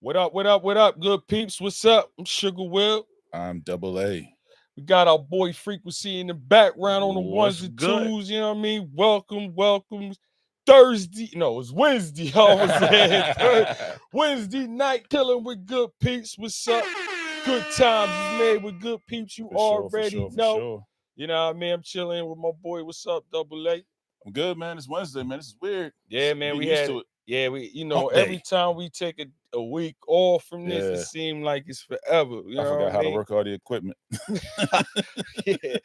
What up, what up, what up, good peeps? What's up? I'm Sugar Will. I'm Double A. We got our boy Frequency in the background on the ones What's and good? twos, you know what I mean? Welcome, welcome. Thursday, no, it's Wednesday. I almost said Wednesday night killing with Good Peeps. What's up? Good times is made with Good Peeps. You For sure, for already sure, for know. sure. You know what I mean? I'm chilling with my boy. What's up, Double A? I'm good, man. It's Wednesday, man. This is weird. Yeah, man, Getting we used had to it. yeah, we Hump every day. time we take a week off from this, it Yeah. seemed like it's forever. You I know forgot what I how to mean? work all the equipment. Yeah.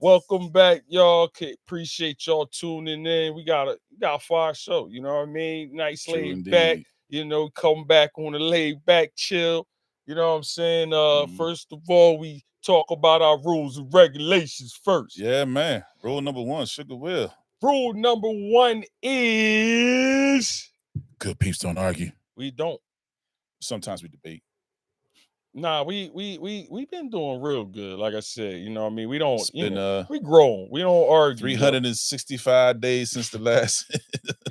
Welcome back, y'all. Appreciate y'all tuning in. We got a fire show, you know what I mean? Nice True laid back, indeed. come back on a laid back chill. You know what I'm saying? Mhm. First of all, we talk about our rules and regulations first. Yeah, man. Rule number one, Sugar Will. Rule number one is Good peeps don't argue. we don't. Sometimes we debate. Nah, we been doing real good. Like I said, you know what I mean? We don't, It's been we grown. We don't argue. Yo. 365 days since the last.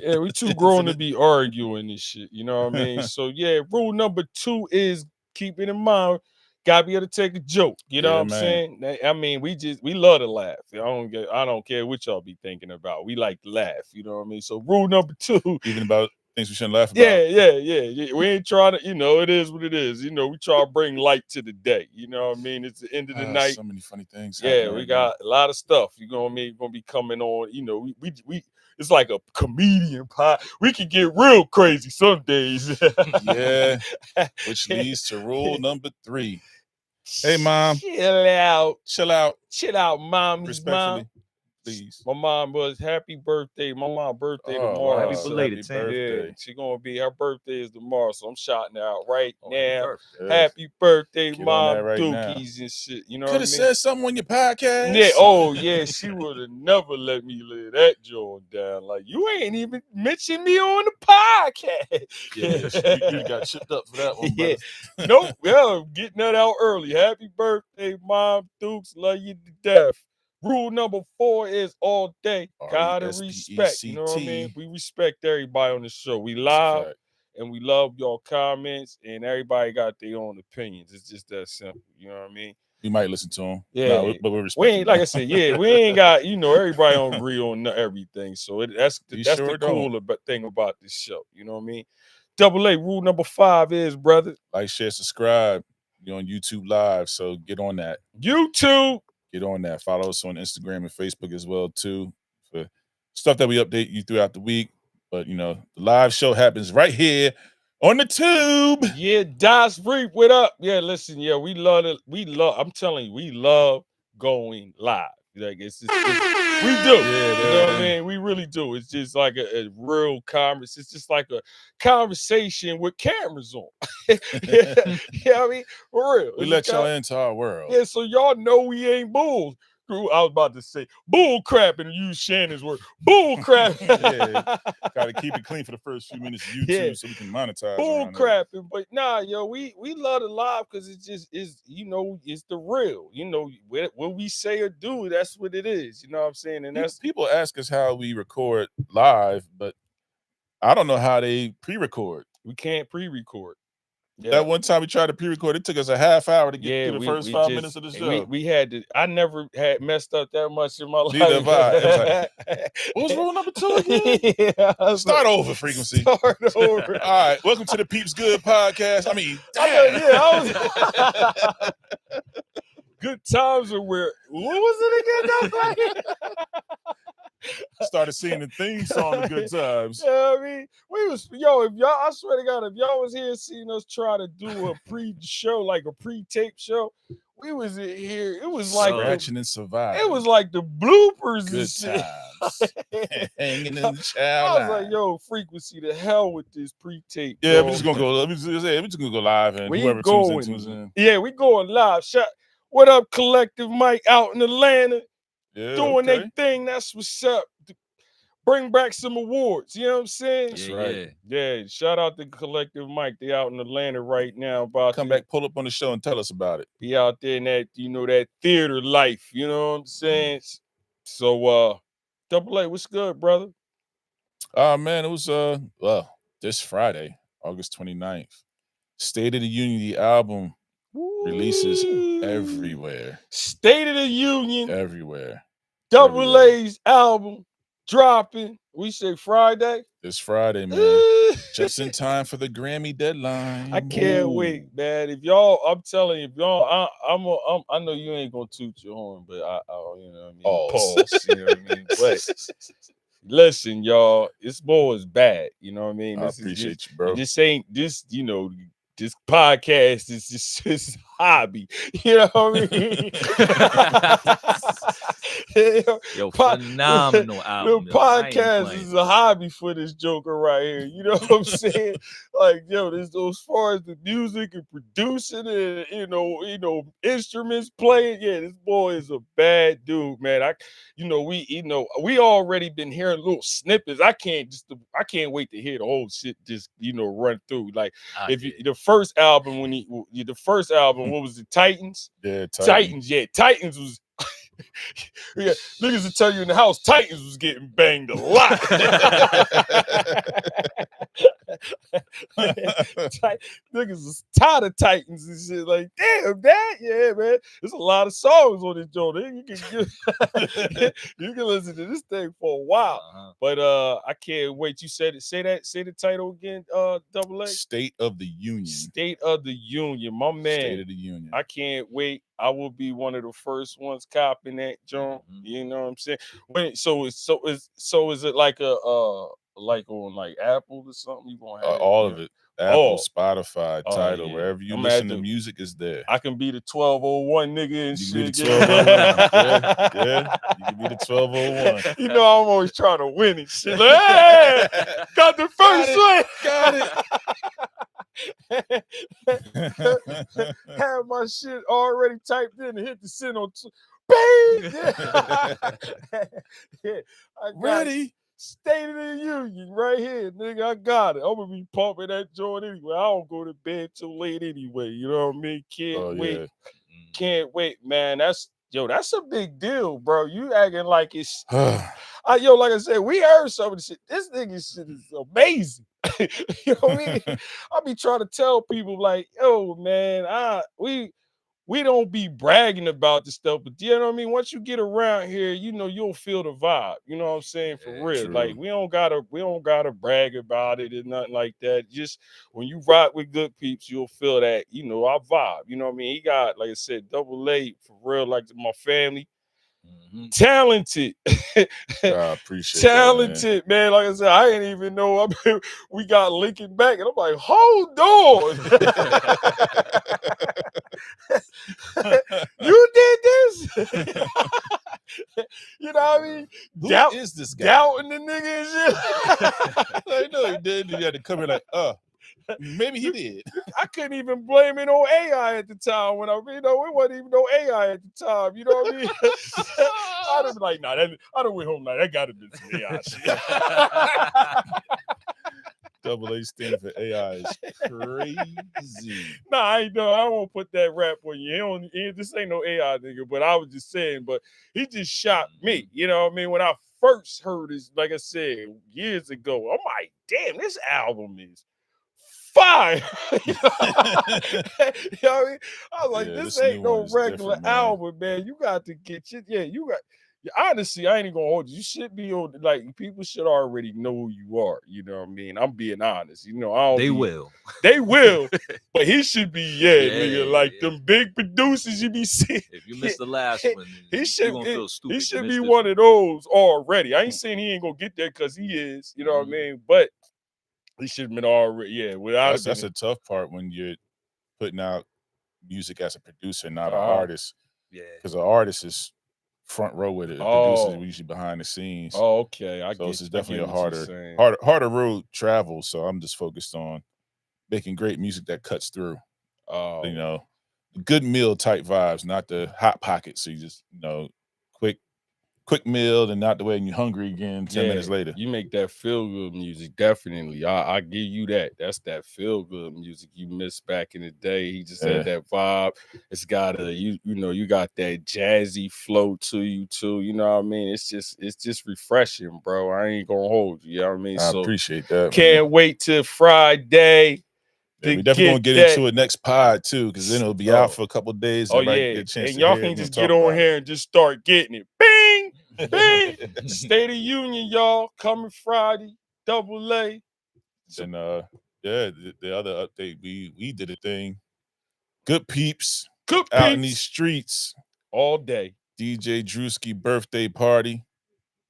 Yeah, we too grown to incident. be arguing this shit. You know what I mean? So yeah, rule number two is keep it in mind. Gotta be able to take a joke. You know Yeah, what I'm man. saying? I mean, we love to laugh. I don't care what y'all be thinking about. We like to laugh. You know what I mean? So rule number two. Even about things we shouldn't laugh about. Yeah. We ain't trying to, it is what it is. We try to bring light to the day. You know what I mean? It's the end of the night. So many funny things. Yeah, happening we right got a lot of stuff. You know what I mean? Gonna be coming on. We it's like a comedian pod. We can get real crazy some days. Yeah, which leads to rule number three. Hey, Mom. Chill out, Chill out. mommy's mom. Respectfully, please. My mom was happy birthday. My mom's birthday Oh, tomorrow. Happy wow. belated, Happy Sam. Yeah, birthday. she gonna be her birthday is tomorrow, so I'm shouting out right Oh, now. birthday. Happy birthday, Get on mom, that right now. dookies and shit. You know Could what I have mean? said something on your podcast. Yeah, oh yeah, she would have never let me lay that joint down. Like, you ain't even mentioned me on the podcast. Yeah, you got chipped up for that one, Yeah. brother. Nope, yeah, getting that out early. Happy birthday, Mom Dukes. Love you to death. Rule number 4 is all day. Gotta respect. You know what I mean? RESPECT. We respect everybody on the show. We That's a live fact. and we love y'all comments, and everybody got their own opinions. It's just that simple. You know what I mean? We might listen to him. Yeah, No, but we're we respecting ain't like them. I said. Yeah, we ain't got everybody don't agree on everything. So that's We that's sure the don't. cooler thing about this show. You know what I mean? Double A rule number 5 is, brother, Like, share, subscribe. You're on YouTube Live, so get on that. YouTube. Get on that. Follow us on Instagram and Facebook as well too for stuff that we update you throughout the week. But the live show happens right here on the tube. Yeah, Das Reap, what up? Yeah, listen, yeah, we love it. I'm telling you, we love going live. Like we do. You know what I mean? We really do. It's just like a real conversation. It's just like a conversation with cameras on. Yeah, I mean, for real. We It's let a y'all into our world. Yeah, so y'all know we ain't bulls. I was about to say bull crapping and use Shannon's word. Bull crapping. Yeah, gotta keep it clean for the first few minutes of YouTube Yeah. so we can monetize. Bull around here. crapping. But nah, yo, we love the live because it just is, it's the real. What we say or do, that's what it is. You know what I'm saying? And that's People ask us how we record live, but I don't know how they pre-record. we can't pre-record. Yeah. That one time we tried to pre-record, it took us a half hour to get Yeah, through the first 5 minutes of the show. We had to. I never had messed up that much in my life. Neither have I. It was like, what was rule number 2 again? Yeah, Start over, Frequency. Start over. All right, welcome to the Peeps Good podcast. I mean, Good times are where. What was it again? started singing the theme song of Good Times. Yeah, I mean, if y'all, I swear to God, if y'all was here seeing us try to do a pre-show, like a pre-tape show, we was in here. It was like scratching and surviving. It was like the bloopers Good and shit. times. Hanging in the I child was like, line. yo, Frequency, the hell with this pre-tape. Yeah, dog. we're just gonna go. We're just gonna go live, and We whoever going. tunes in. Yeah, we going live. What up, Collective Mike out in Atlanta? Yeah, Doing okay. their thing. That's what's up. Bring back some awards. You know what I'm saying? That's right. Yeah, shout out to Collective Mike. They out in Atlanta right now. About Come back, pull up on the show, and tell us about it. Be out there in that, that theater life. You know what I'm saying? So, Double A, what's good, brother? Man, it was this Friday, August 29th. State of the Union, the album releases everywhere. State of the Union, Everywhere. Double A's album dropping. We say Friday. This Friday, man. Just in time for the Grammy deadline. I can't wait, man. If y'all, I'm telling you, if y'all, I know you ain't gonna toot your horn, but I you know what I mean, pause, you know what I mean. But listen, y'all, this boy is bad. You know what I mean. I appreciate you, bro. This ain't this, you know. This podcast is just his hobby. You know what I mean? Yo, phenomenal album. The podcast is a hobby for this joker right here. You know what I'm saying? Like, yo, this as far as the music and producing and you know, instruments playing. Yeah, this boy is a bad dude, man. We already been hearing little snippets. I can't wait to hear the whole shit just run through. Like the first album what was it, Titans? Yeah, Titans. Yeah, Titans was yeah, niggas will tell you in the house Titans was getting banged a lot. Niggas was tired of Titans and shit. Like, damn, that, yeah, man. There's a lot of songs on this joint. You can listen to this thing for a while. But I can't wait. You said it. Say the title again, Double A. State of the Union. State of the Union, my man. State of the Union. I can't wait. I will be one of the first ones copying that joint. You know what I'm saying? So is it like a like on like Apple or something? You gonna have all of it. Apple, Spotify, Tidal, wherever you listen to music is there. I can be the 1201 nigga and you shit. Can be the 1201. Yeah. You can be the 1201. You know I'm always trying to win and shit. Like, hey, got the first one. Got it. Have my shit already typed in and hit the send on bang. Yeah. Ready. State of the Union right here, nigga. I got it. I'm gonna be pumping that joint anyway. I don't go to bed too late anyway. You know what I mean? Can't wait. Yeah. Can't wait, man. That's a big deal, bro. You acting like it's like I said, we heard some of the shit. This nigga shit is amazing. You know what I mean? I be trying to tell people like, yo, man, we don't be bragging about this stuff, but you know what I mean? Once you get around here, you'll feel the vibe. You know what I'm saying? For real. True. Like we don't gotta brag about it and nothing like that. Just when you rock with Good Peepz, you'll feel that, our vibe. You know what I mean? He got, like I said, Double A for real, like my family. Talented. I appreciate talented, man. Like I said, I didn't even know we got Lincoln back, and I'm like, hold on. You did this? You know what I mean? Who is this guy? Doubting the nigga and shit. I know he did. You had to come in like, maybe he did. I couldn't even blame it on AI at the time when it wasn't even no AI at the time. You know what I mean? I'd have been like, nah, I don't went home like that gotta be some AI shit. Double A stand for AI is crazy. Nah, I won't put that rap on you. This ain't no AI nigga, but I was just saying, but he just shocked me. You know what I mean? When I first heard this, like I said, years ago, I'm like, damn, this album is fire. You know what I mean? I was like, this ain't no regular album, man. You got to get you. Yeah, you got. Honestly, I ain't even gonna hold you. You should be on, like, people should already know who you are. You know what I mean? I'm being honest. They will, but he should be, nigga, like them big producers you be seeing. If you missed the last one, he should gonna feel stupid. He should be one of those already. I ain't saying he ain't gonna get there because he is. You know what I mean? But he should have been already. Yeah, that's a tough part when you're putting out music as a producer, not an artist. Yeah, because an artist is front row with it. Producers are usually behind the scenes. Oh, okay. So it's definitely a harder road travel. So I'm just focused on making great music that cuts through. Good meal type vibes, not the hot pocket. So you just, quick meal and not the way you're hungry again 10 minutes later. You make that feel good music, definitely. I give you that. That's that feel good music you missed back in the day. He just had that vibe. It's got you got that jazzy flow to you too. You know what I mean? It's just refreshing, bro. I ain't gonna hold you. You know what I mean? I appreciate that. Can't wait till Friday. Yeah, we definitely gonna get into it next pod too, because then it'll be out for a couple of days. Oh yeah, get a chance and to y'all hear can it just and get on here and just start getting it. Bing, bing. State of Union, y'all, coming Friday. Double A. And yeah, the other update, we did a thing. Good Peepz. Good Peepz. Out in these streets. All day. DJ Drewski birthday party.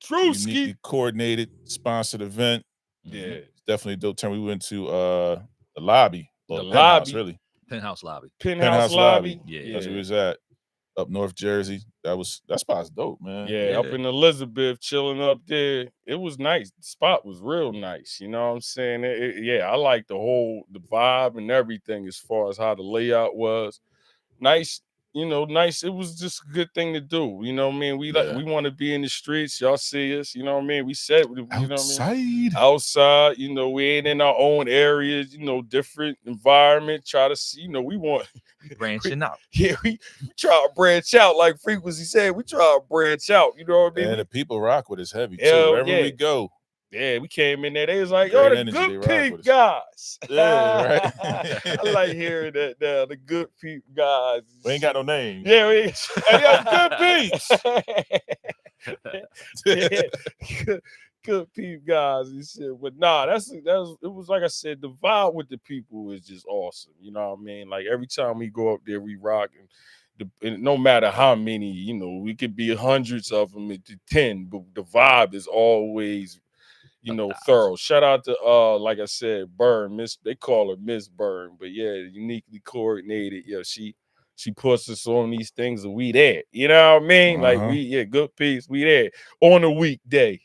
Drewski. Uniquely coordinated, sponsored event. Yeah. Definitely a dope turn. We went to the lobby. The penthouse, lobby. really. Penthouse lobby. Penthouse lobby. Yeah. That's where we was at. Up North Jersey. That spot's dope, man. Yeah, up in Elizabeth, chilling up there. It was nice. The spot was real nice. You know what I'm saying? Yeah, I like the vibe and everything as far as how the layout was. Nice, nice. It was just a good thing to do. You know what I mean? We want to be in the streets. Y'all see us. You know what I mean? We said, you know what I mean? Outside. We ain't in our own areas. Different environment. Try to see. We want branching out. Yeah, we try to branch out. Like Frequency said, we try to branch out. You know what I mean? And the people rock with us heavy too. Wherever we go. Yeah, we came in there. They was like, "Yo, the Good Peepz guys." Yeah, right. I like hearing that now. The Good Peepz guys. We ain't got no names. Yeah, hey, yo, Good Peepz. Good Peepz guys and shit. But nah, it was like I said, the vibe with the people is just awesome. You know what I mean? Like every time we go up there, we rock, and no matter how many, we could be hundreds of them to 10, but the vibe is always thorough. Shout out to like I said, Burn, they call her Miss Burn, but yeah, uniquely coordinated. Yeah, she puts us on these things and we there. You know what I mean? Like Good Peepz, we there on a weekday.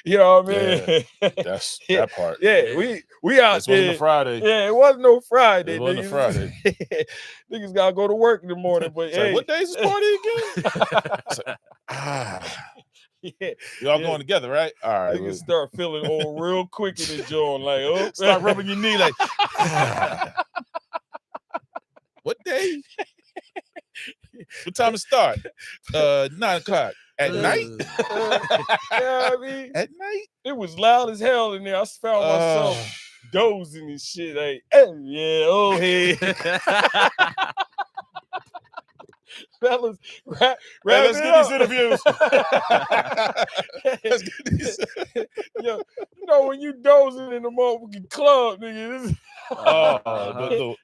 You know what I mean? Yeah, that's that part. Yeah, we out there. It wasn't a Friday. Yeah, it wasn't no Friday. It wasn't a Friday. Niggas gotta go to work in the morning, but hey. What day is this party again? Yeah, y'all going together, right? All right. Niggas start feeling old real quick in the joint, like start rubbing your knee, like what day? What time to start? 9 o'clock at night. I mean, at night, it was loud as hell in there. I found myself dozing and shit. Like, hey, fellas, let's get these interviews. Let's get these. When you dozing in the motherfucking club, nigga.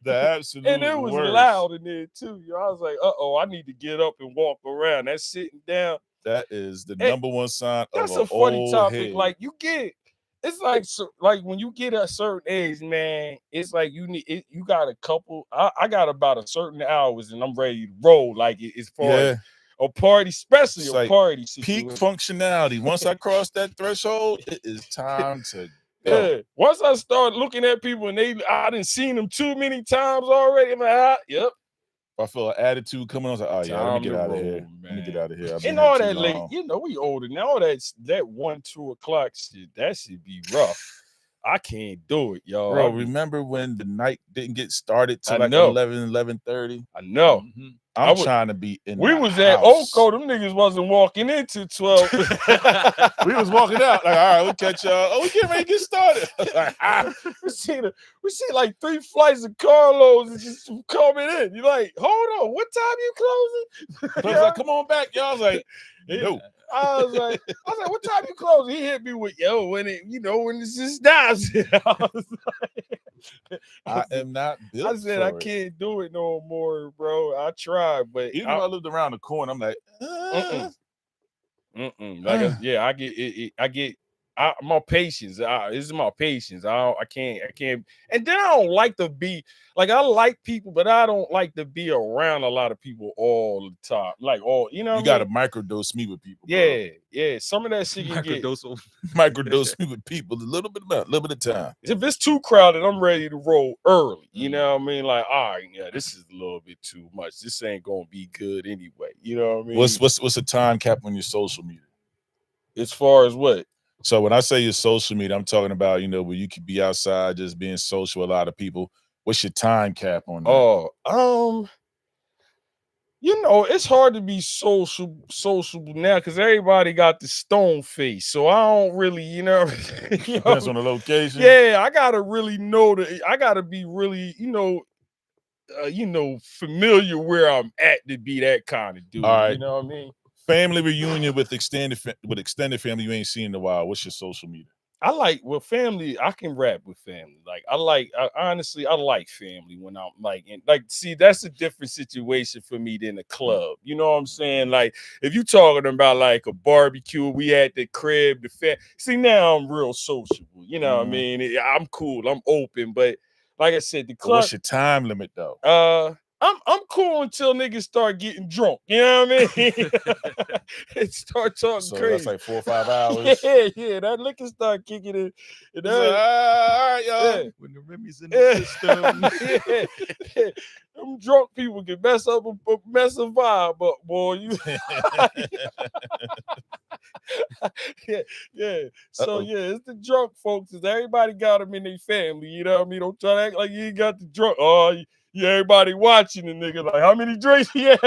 The absolute and it was worst. Loud in there too. I was like, I need to get up and walk around. That sitting down. That is the number one sign of that's a funny old topic. head. Like you get. It's like when you get a certain age, man, it's like you got a couple. I got about a certain hours and I'm ready to roll. Like as far as a party, especially it's a party situation. Peak functionality. Once I cross that threshold, it is time to go. Yeah. Once I start looking at people and I done seen them too many times already. I'm like, yep. I feel an attitude coming on. I was like, oh yeah, let me get out of here. Man. Let me get out of here. And all that late, we older now. All that 1, 2 o'clock shit, that should be rough. I can't do it, y'all. Bro, remember when the night didn't get started till like 11:30? I know. Mm-hmm. I'm trying to be in. We was at Oco. Them niggas wasn't walking into 12. We was walking out like, all right, we'll catch y'all. Oh, we getting ready to get started. Like, we see like 3 flights of carloads just coming in. You're like, hold on, what time you closing? I was like, come on back, y'all. I was like, no. I was like, what time you closing? He hit me with, when this just dies. I am not built. I said I can't do it no more, bro. I tried, but even though I lived around the corner, I'm like, Like, I get it. I get. My patience. This is my patience. I can't. And then I don't like to be like I like people, but I don't like to be around a lot of people all the time. Like you got to microdose me with people. Yeah, bro. Yeah. Some of that shit you get microdose me with people a little bit of time. If it's too crowded, I'm ready to roll early. You know what I mean? Like, all right, this is a little bit too much. This ain't gonna be good anyway. You know what I mean? What's the time cap on your social media? As far as what? So when I say your social media, I'm talking about, where you could be outside just being social with a lot of people. What's your time cap on that? You know, it's hard to be sociable now because everybody got the stone face. So I don't really, Depends on the location. yeah, I gotta really know I gotta be really, familiar where I'm at to be that kind of dude. All right. You know what I mean? Family reunion with extended family you ain't seen in a while. What's your social media? I like family. I can rap with family. Like honestly, I like family when I'm see, that's a different situation for me than a club. You know what I'm saying? Like if you talking about like a barbecue, we at the crib, see now I'm real sociable. You know what I mean? I'm cool. I'm open, but like I said, the So club. what's your time limit though? I'm cool until niggas start getting drunk. You know what I mean? And start talking So crazy. that's like 4 or 5 hours. Yeah. That liquor start kicking in. And All right, y'all. Yeah. When the Remy's in the system. Yeah. Them drunk people can mess a vibe, but boy, you yeah. So yeah, it's the drunk folks. Everybody got them in their family. You know what I mean? Don't try to act like you ain't got the drunk. Oh, yeah, everybody watching the nigga. Like, how many drinks he had?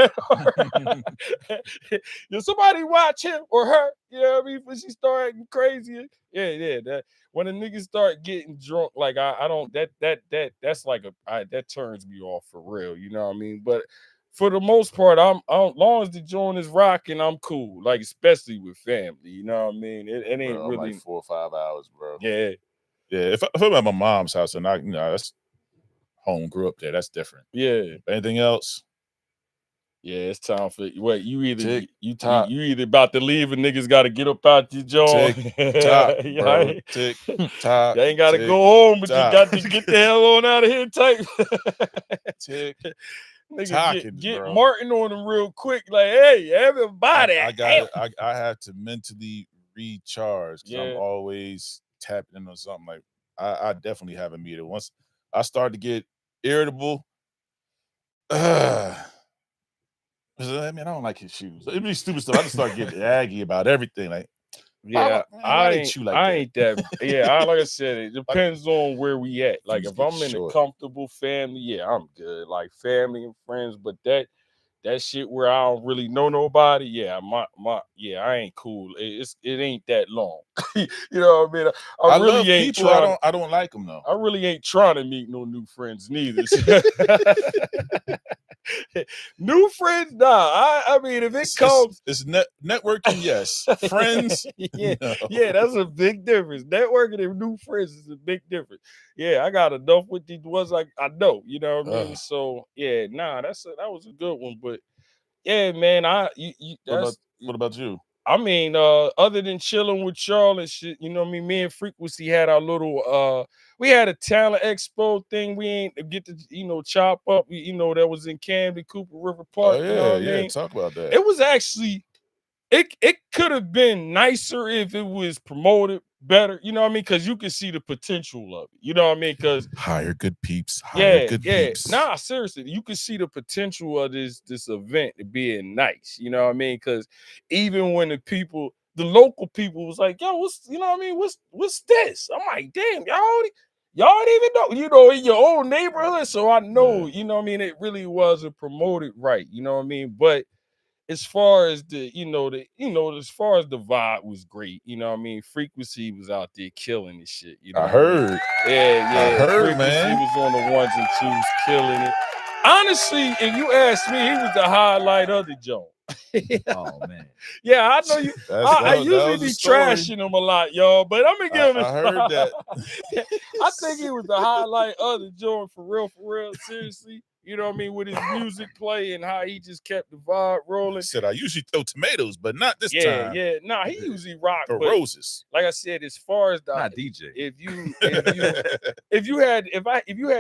Did somebody watch him or her? You know what I mean? When she start acting crazy. Yeah. That when a nigga start getting drunk, like I don't that's like that turns me off for real. You know what I mean? But for the most part, I'm long as the joint is rocking, I'm cool. Like especially with family, you know what I mean? It ain't bro, really like 4 or 5 hours, bro. Yeah. If I'm at my mom's house and that's home, grew up there, that's different. Yeah. But anything else? Yeah, it's time for wait. You either Tick, you tock. you either about to leave and niggas got to get up out your joint. Tick, tock, bro. Tick, tock. You ain't got to tick, go home, but tock. you got to get the hell on out of here type. Tick, Nigga, tocking, get bro. Martin on them real quick. Like, hey, everybody. I have to mentally recharge because I'm Yeah. always tapping into something. Like I definitely have a meter. Once I start to get irritable, I mean, I don't like his shoes. It'd be stupid stuff. I just start getting aggy about everything. Like, Yeah, why they chew like I that? ain't that. Yeah, like I said, it depends on where we at. Like Dudes if get I'm in a short. comfortable family, yeah, I'm good. Like family and friends, but that shit where I don't really know nobody, yeah, I ain't cool. It ain't that long. You know what I mean? I really love ain't people. trying. I don't like them though. I really ain't trying to meet no new friends neither. New friends, nah. I mean, if it comes, it's networking, yes. Friends, yeah, no. yeah, that's a big difference. Networking and new friends is a big difference. Yeah, I got enough with these ones I know. You know what I mean? So yeah, nah, that was a good one. But yeah, man, What about you? I mean, other than chilling with y'all and shit, you know what I mean? Me and Frequency had our little we had a talent expo thing. We ain't get to, chop up. That was in Camden, Cooper River Park. Oh, You know what I yeah, mean? talk about that. It was actually it could have been nicer if it was promoted better, you know what I mean? Because you can see the potential of it. You know what I mean? Because hire Good Peepz. Hire Good Peepz. Nah, seriously, you can see the potential of this event being nice. You know what I mean? Because even when the local people was like, "Yo, what's you know what I mean? What's this?" I'm like, "Damn, y'all don't even know, in your own neighborhood." So I know, you know what I mean. It really wasn't promoted right. You know what I mean? But as far as as far as the vibe was great, you know what I mean? Frequency was out there killing this shit, you know. I heard. Yeah. I heard, Frequency man. was on the ones and twos killing it. Honestly, if you ask me, he was the highlight of the joint. Oh man. Yeah, I know you. I usually be trashing him a lot, y'all, but I'm gonna give him. I heard that. I think he was the highlight of the joint for real. Seriously, you know what I mean, with his music play and how he just kept the vibe rolling. He said, "I usually throw tomatoes, but not this time." Yeah. Nah, he usually rock Throw but roses. like I said, as far as the Not DJ. if you had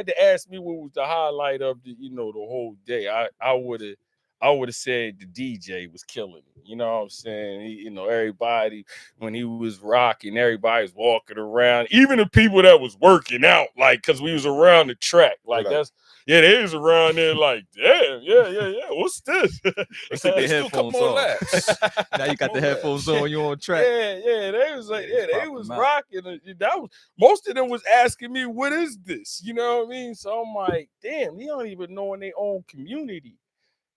to ask me what was the highlight of the the whole day, I would have said the DJ was killing it. You know what I'm saying? Everybody when he was rocking, everybody was walking around. Even the people that was working out, like, cause we was around the track, like that's they was around there, like, damn, yeah. What's this? They took their headphones off. Now you got the headphones on. You on track. Yeah. They was like, they was rocking. That was most of them was asking me, what is this? You know what I mean? So I'm like, damn, they don't even know in their own community.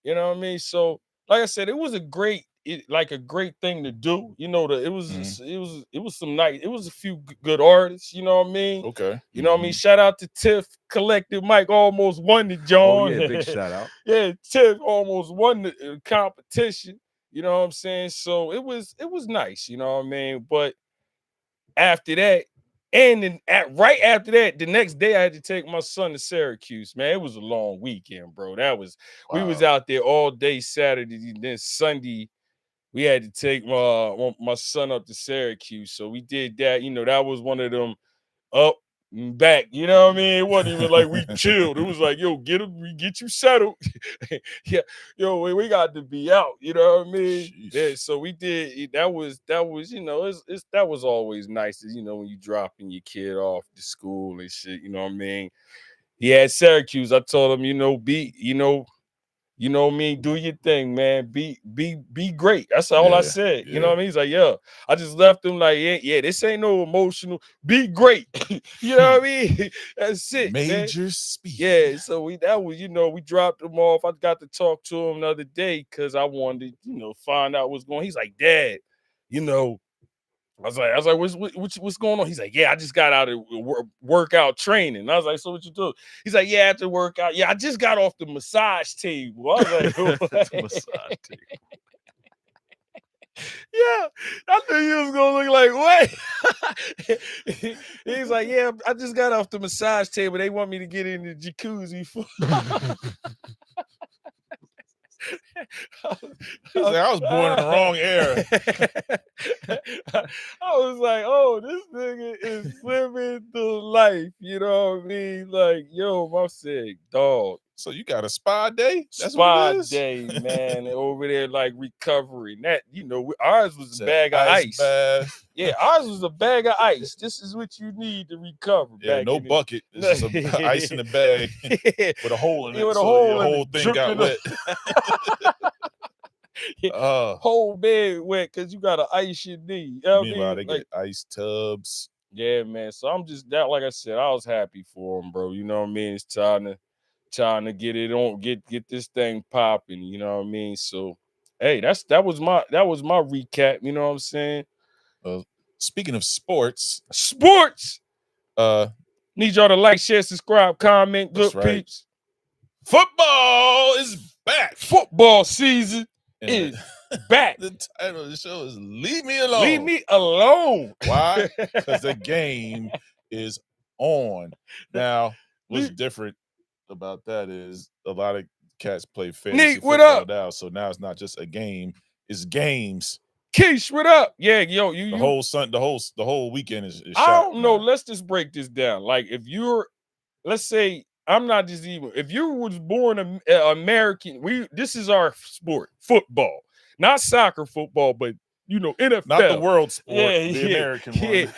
You know what I mean? So, like I said, it was a great thing to do. You know, it was some nice. It was a few good artists. You know what I mean? Okay. You know what I mean? Shout out to Tiff Collective. Mike almost won the John. Oh yeah, big shout out. Yeah, Tiff almost won the competition. You know what I'm saying? So it was nice. You know what I mean? But after that, and then right after that, the next day I had to take my son to Syracuse. Man, it was a long weekend, bro. We was out there all day Saturday, then Sunday we had to take my son up to Syracuse. So we did that. You know, that was one of them up and back. You know what I mean? It wasn't even like we chilled. It was like, yo, we get you settled. Yeah, yo, we got to be out. You know what I mean? Jeez. Yeah. So we did. That was you know, that was always nice. You know, when you dropping your kid off to school and shit. You know what I mean? He had Syracuse. I told him, you know what I mean? Do your thing, man. Be great. That's all I said. You know what I mean? He's like, yeah. I just left him like, yeah, this ain't no emotional. Be great. You know what I mean? That's it. Major speed. Yeah. So we dropped him off. I got to talk to him the other day because I wanted to, find out what's going on. He's like, Dad, I was like, what's going on? He's like, yeah, I just got out of workout training. I was like, so what you do? He's like, yeah, after workout, yeah, I just got off the massage table. I was like, Massage table. Yeah, I knew he was gonna look like what? He's like, yeah, I just got off the massage table. They want me to get in the jacuzzi. I was born in the wrong era. I was like, oh, this nigga is living the life. You know what I mean? Like, yo, I said, dog. So you got a spa day? That's Spa what it is? day, man. Over there, like recovery. That, ours was a bag of ice. Bath. Yeah, ours was a bag of ice. This is what you need to recover. Yeah, no bucket. It's just ice in the bag with a hole in it. With a so hole the whole thing got wet. Whole bed wet because you got to ice your knee. You know meanwhile, they get ice tubs. Yeah, man. So I'm just that. Like I said, I was happy for him, bro. You know what I mean? It's trying to get it on, get this thing popping. You know what I mean? So, hey, that was my recap. You know what I'm saying? Speaking of sports, need y'all to like, share, subscribe, comment. Good peeps. Football is back. Football season is back. The title of the show is "Leave Me Alone." Leave me alone. Why? Because the game is on now. What's different about that is a lot of cats play fantasy football now, so now it's not just a game; it's games. Keish, what up? Yeah, yo, the whole weekend is I don't know. Let's just break this down. Like, if you're, let's say, I'm not just even. If you was born American, this is our sport, football, not soccer football, but NFL, not the world sport, the American one.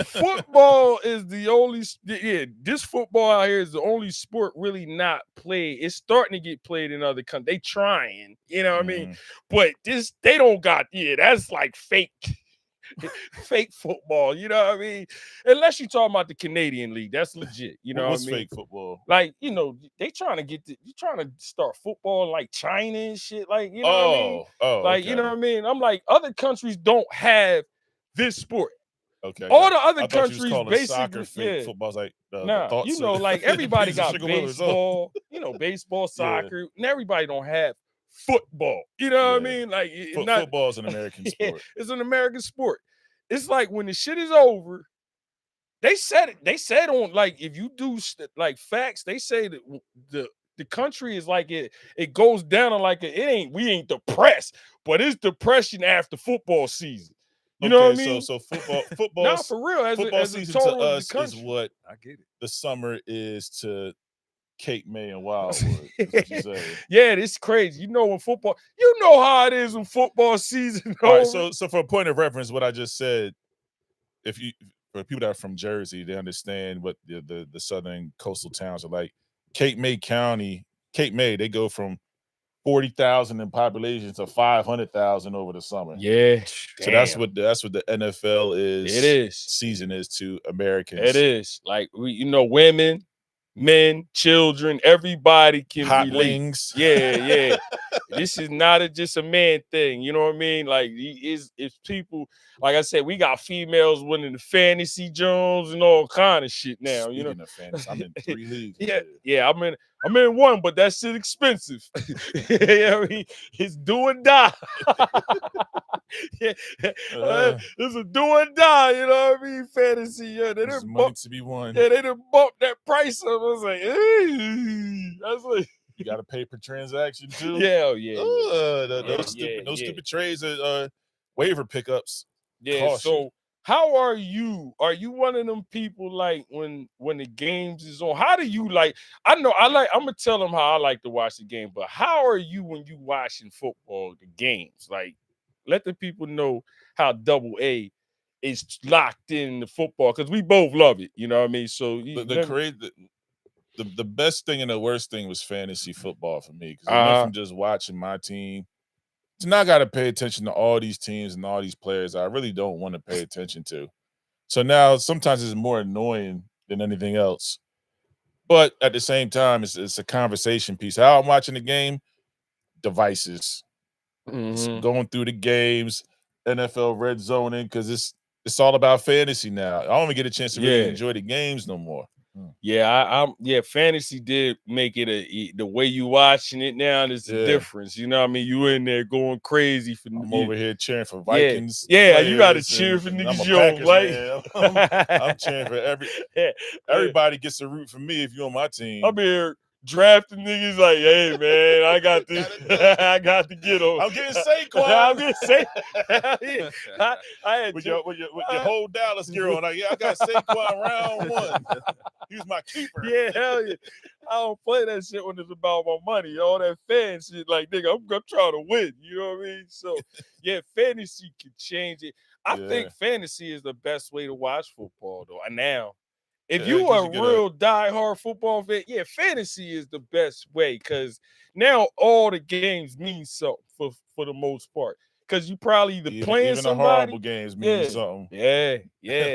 Football is the only. This football out here is the only sport really not played. It's starting to get played in other countries. They trying, you know what I mean? But they don't got. That's like fake. Fake football, you know what I mean? Unless you're talking about the Canadian League, that's legit. You know what's what I mean? Fake football? Like, they trying to you trying to start football like China and shit. Like, you know what I mean? Like, okay. you know what I mean? I'm like, other countries don't have this sport. Okay. All the other countries basically soccer, fake football's like like everybody got baseball, baseball, soccer, and everybody don't have football. You know what I mean? Like, football is an American sport. It's an American sport. It's like when the shit is over, they said it. They said on, like, if you do like facts, they say that the country is like it goes down on like we ain't depressed, but it's depression after football season. You know what I mean? So football. Nah, for real. Football season to us is what I get it. The summer is to Cape May and Wildwood. Is what you say. Yeah, it's crazy. When football, how it is when football season. All right, so for a point of reference, what I just said, for people that are from Jersey, they understand what the southern coastal towns are like. Cape May County, they go from 40,000 in population to 500,000 over the summer. Yeah. So that's what the NFL is. It is. Season is to Americans. It is. Like, women, men, children, everybody can Hot relate. wings. Yeah. This is not just a man thing. You know what I mean? Like it's people. Like I said, we got females winning the fantasy Jones and all kind of shit now. Speaking of fantasy, I'm in 3 leagues. Yeah. I'm in one, but that shit expensive. I mean, it's do or die. It's a do or die. You know what I mean? Fantasy. Yeah, they There's didn't money bump. to be won. Yeah, they didn't bump that price up. I was like, that's like. You got to pay per transaction too. Yeah. Those stupid trades are waiver pickups. Yeah. Caution. So how are you? Are you one of them people like when the games is on? How do you like? I'm gonna tell them how I like to watch the game, but how are you when you watching football, the games? Like, let the people know how Double A is locked in the football because we both love it. You know what I mean? So the best thing and the worst thing was fantasy football for me because it went from just watching my team to now I got to pay attention to all these teams and all these players I really don't want to pay attention to. So now sometimes it's more annoying than anything else. But at the same time, it's a conversation piece. How I'm watching the game, devices, going through the games, NFL red zoning, because it's all about fantasy now. I don't even get a chance to really enjoy the games no more. Yeah, fantasy did make it the way you watching it now. There's a difference. You know what I mean? You in there going crazy for. I'm over here cheering for Vikings. Yeah, you got to cheer for niggas you don't like. I'm cheering for everybody gets to root for me if you're on my team. I'm here drafting niggas like, hey man, I got this. I got to get on. I'm getting Saquon. I'm getting Saquon. I had with your whole Dallas gear on. I got Saquon round 1. He was my keeper. Yeah, hell yeah. I don't play that shit when it's about my money. All that fan shit, like nigga, I'm trying to win. You know what I mean? So yeah, fantasy can change it. I think fantasy is the best way to watch football though. Now. If you are a real diehard football fan, fantasy is the best way because now all the games mean something for the most part. Because you probably either playing even somebody. The horrible games mean something. Yeah.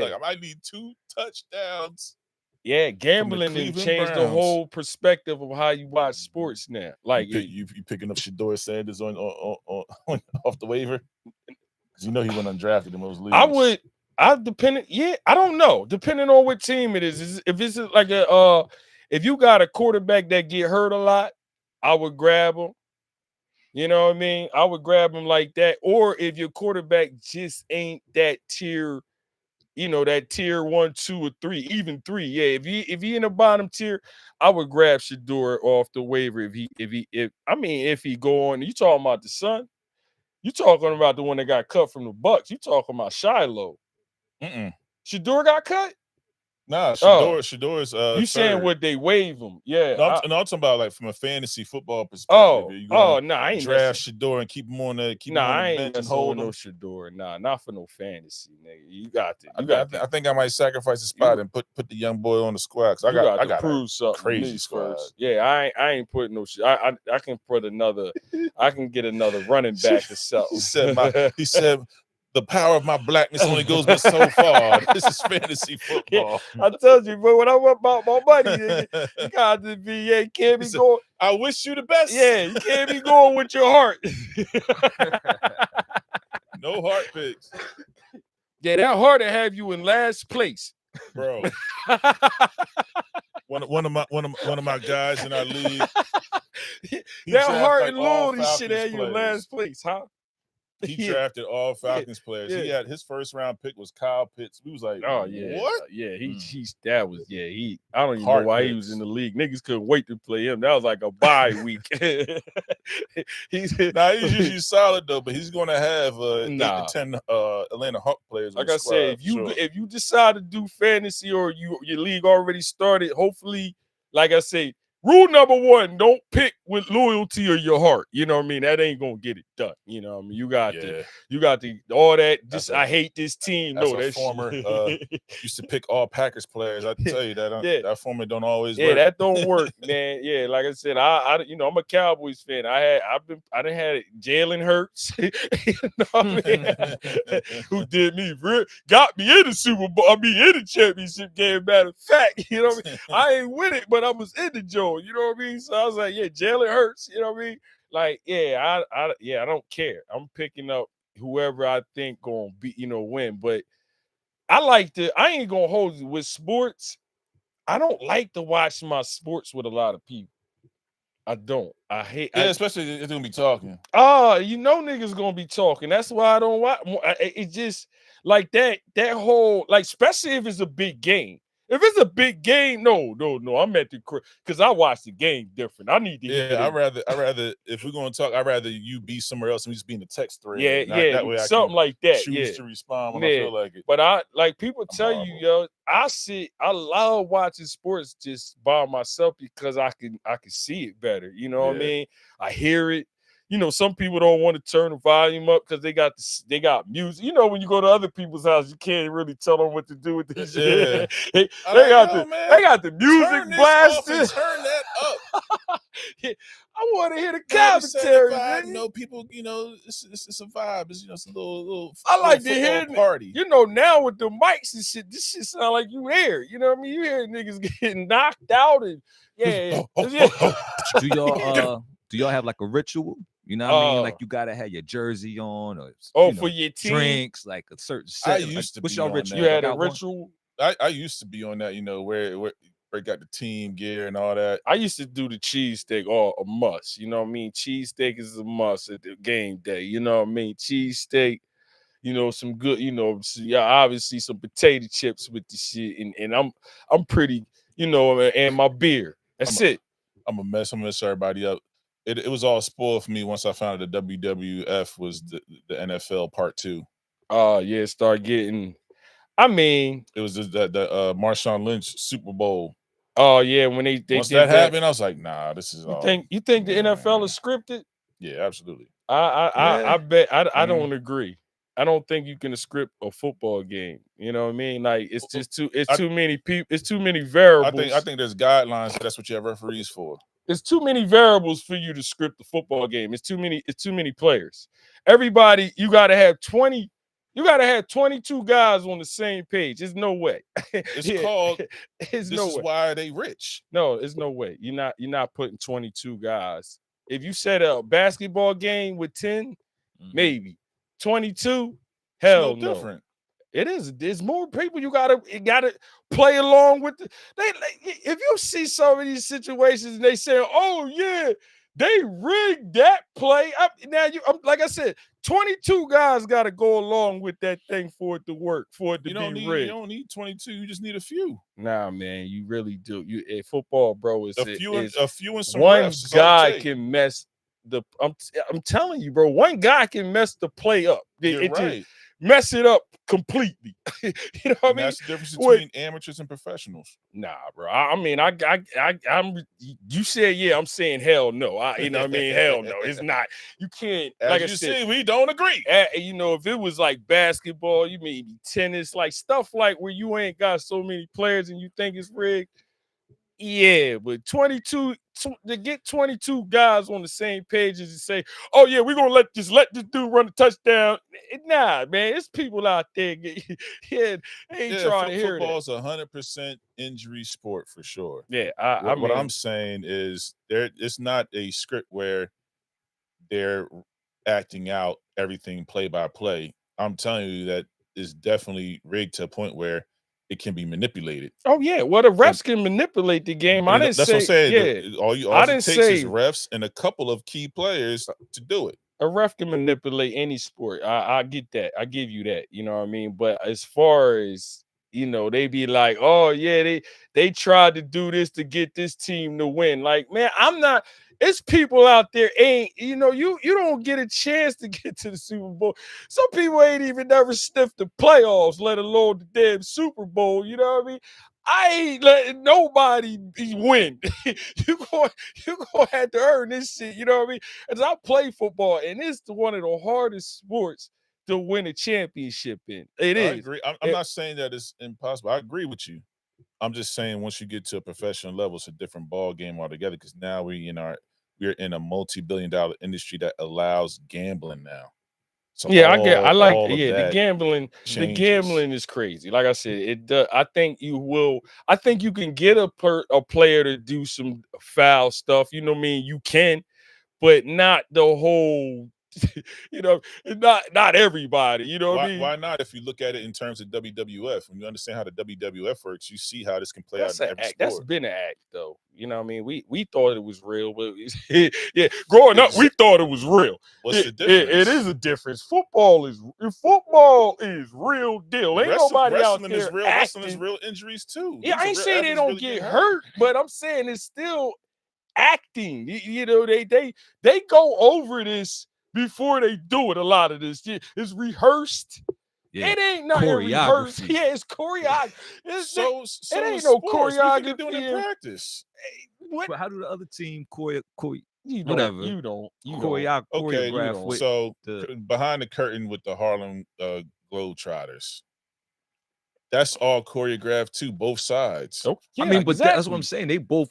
Like I might need 2 touchdowns. Yeah, gambling and changed the whole perspective of how you watch sports now. Like you picking up Shedeur Sanders on off the waiver because you know he went undrafted in those leagues. I don't know. Depending on what team it is. If it's like if you got a quarterback that get hurt a lot, I would grab him. You know what I mean? I would grab him like that. Or if your quarterback just ain't that tier, that tier 1, 2, or 3, even 3. Yeah, if he in the bottom tier, I would grab Shedeur off the waiver if he go on. You talking about the son? You talking about the one that got cut from the Bucks? You talking about Shiloh? Shedeur got cut? Nah, Shedor's you saying what they waive him? Yeah. No, I'm talking about like from a fantasy football perspective. I ain't draft Shedeur and keep him on the I ain't bench and hold him. No Shedeur. Nah, not for no fantasy, nigga. You got to. I think I might sacrifice a spot and put the young boy on the squad because I got prove something crazy squad. First. Yeah, I ain't putting no shit. I can put another. I can get another running back or something. He said. The power of my blackness only goes but so far. This is fantasy football. I told you, but when I went about my money, you got to be, you can't be going. I wish you the best. Yeah, you can't be going with your heart. No heart picks. Yeah, that heart to have you in last place, bro. one of my guys in our league. That heart and loyalty shit had you in last place, huh? He drafted all Falcons players. He had his first round pick was Kyle Pitts. We was like, oh yeah, what? Yeah, I don't even know why he was in the league. Niggas couldn't wait to play him. That was like a bye week. he's usually solid though, but he's gonna have 8 to 10 Atlanta Hawk players. Like I said, if you decide to do fantasy or your league already started, hopefully, like I say, rule number 1, don't pick with loyalty of your heart. You know what I mean? That ain't gonna get it done. You know what I mean? You got the all that. Just I hate this team. That's No, a that former used to pick all Packers players. I tell you that that former don't always work. That don't work, man. Yeah, like I said, I I'm a Cowboys fan. I done had Jalen Hurts, you know what I mean? Who did me got me in the Super Bowl. I mean, in the championship game. Matter of fact, you know what I mean? I ain't win it, but I was in the joint. You know what I mean? So I was like, yeah, Jalen Hurts. You know what I mean? Like, yeah, I don't care. I'm picking up whoever I think gonna be, win. But I ain't gonna hold you with sports. I don't like to watch my sports with a lot of people. I don't. I hate. Especially if they're gonna be talking. Niggas gonna be talking. That's why I don't watch. It's just like that. That whole especially if it's a big game. If it's a big game, no. I'm at the because I watch the game different. I need to hear. Yeah, I rather if we're gonna talk, I'd rather you be somewhere else and we just be in the text thread. Yeah, that way something like that. Choose to respond when I feel like it. But I people tell you, yo, I love watching sports just by myself because I can see it better. You know what I mean? I hear it. Some people don't want to turn the volume up because they got music. When you go to other people's house, you can't really tell them what to do with this shit. They got the music blasted. Turn that up. I want to hear the commentary, man. People, it's a vibe. It's a little. I like to hear party. Now with the mics and shit, this shit sound like you hear. You know what I mean? You hear niggas getting knocked out and Do y'all have like a ritual? You know what I mean? Like you gotta have your jersey on, or for your team, drinks, like a certain set. I used to. What's your ritual? You had a ritual. I used to be on that. Where got the team gear and all that. I used to do the cheesesteak, a must. You know what I mean? Cheesesteak is a must at the game day. You know what I mean? Cheesesteak. Some good. Obviously some potato chips with the shit, and I'm pretty. And my beer. That's it. I'm a mess. I'm gonna mess everybody up. It was all spoiled for me once I found out the WWF was the NFL Part 2. Oh yeah, start getting. I mean, it was the Marshawn Lynch Super Bowl. Oh yeah, when they once that happened, I was like, nah, this is you think the NFL is scripted? Yeah, absolutely. I bet I don't agree. I don't think you can script a football game. You know what I mean? Like it's just too many people. It's too many variables. I think there's guidelines. That's what you have referees for. It's too many variables for you to script the football game. It's too many players. Everybody, you gotta have 20. You gotta have 22 guys on the same page. There's no way. It's called. This is why they rich. No, there's no way. You're not putting 22 guys. If you set a basketball game with 10, maybe 22. Hell no. Different. It is. There's more people. You gotta play along with. If you see some of these situations and they say, "Oh yeah, they rigged that play," like I said, 22 guys got to go along with that thing for it to work, for it to be rigged. You don't need 22. You just need a few. Nah, man, you really do. Football, bro, is a few and some one refs, guy can mess the. I'm telling you, bro. One guy can mess the play up. You're right. Mess it up completely. You know what I mean? That's the difference between amateurs and professionals. Nah, bro. I mean, I'm. You said yeah. I'm saying hell no. You know what I mean? Hell no. It's not. You can't. As like you I said, see, we don't agree. If it was like basketball, you maybe tennis, like stuff like where you ain't got so many players and you think it's rigged. Yeah, but 22 to get 22 guys on the same page and say, "Oh yeah, we're gonna let this dude run the touchdown." Nah, man, it's people out there. They ain't trying to hear that. Football's 100% injury sport for sure. Yeah, what I'm saying is it's not a script where they're acting out everything play by play. I'm telling you that is definitely rigged to a point where it can be manipulated. Oh yeah, well the refs can manipulate the game. I didn't say. That's what I'm saying. Yeah, all it takes is refs and a couple of key players to do it. A ref can manipulate any sport. I get that. I give you that. You know what I mean? But as far as they be like, oh yeah, they tried to do this to get this team to win. Like, man, I'm not. It's people out there you don't get a chance to get to the Super Bowl. Some people ain't even never sniffed the playoffs, let alone the damn Super Bowl. You know what I mean? I ain't letting nobody win. you gonna have to earn this shit. You know what I mean? As I play football, and it's one of the hardest sports to win a championship in. It I is. agree. I'm not saying that it's impossible. I agree with you. I'm just saying once you get to a professional level, it's a different ball game altogether. Because now we're in a multi-billion-dollar industry that allows gambling now. So Yeah, I like all of the that gambling. changes. The gambling is crazy. Like I said, it does. I think you can get a player to do some foul stuff. You know what I mean? You can, but not the whole. Not everybody. You know what I mean? Why not? If you look at it in terms of WWF, when you understand how the WWF works, you see how this can play out in every sport. That's been an act, though. You know what I mean? We thought it was real, but yeah, growing up, we thought it was real. What's the difference? It is a difference. Football is real deal. Ain't nobody out there is real. acting. Wrestling is real injuries too. Yeah, I ain't saying they don't get hurt, but I'm saying it's still acting. They go over this before they do it. A lot of this it's rehearsed. Yeah. It ain't nothing rehearsed. Yeah, it's choreography. It ain't no choreography. You're doing in practice. But how do the other team choreograph? Okay, so behind the curtain with the Harlem Globetrotters, that's all choreographed too, both sides. Oh, yeah, I mean, but exactly. that's what I'm saying. They both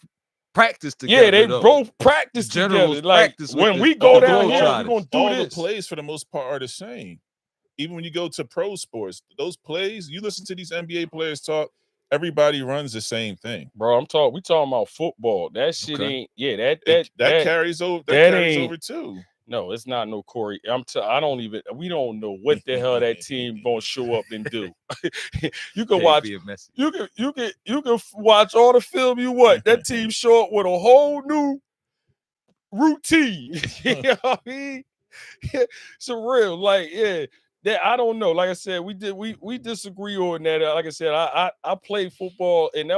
practice together. Yeah, they both practice together. Like when we go down here, we're gonna do all this. The plays for the most part are the same. Even when you go to pro sports, those plays, you listen to these NBA players talk, everybody runs the same thing. Bro, we talking about football. That shit ain't, that carries over. That carries over too. No, it's not no Corey. We don't know what the hell that team gonna show up and do. You can watch. You can watch all the film you want. That team show up with a whole new routine. You know what I mean? It's real. Like, yeah. That I don't know. Like I said, we disagree on that. Like I said, I played football, and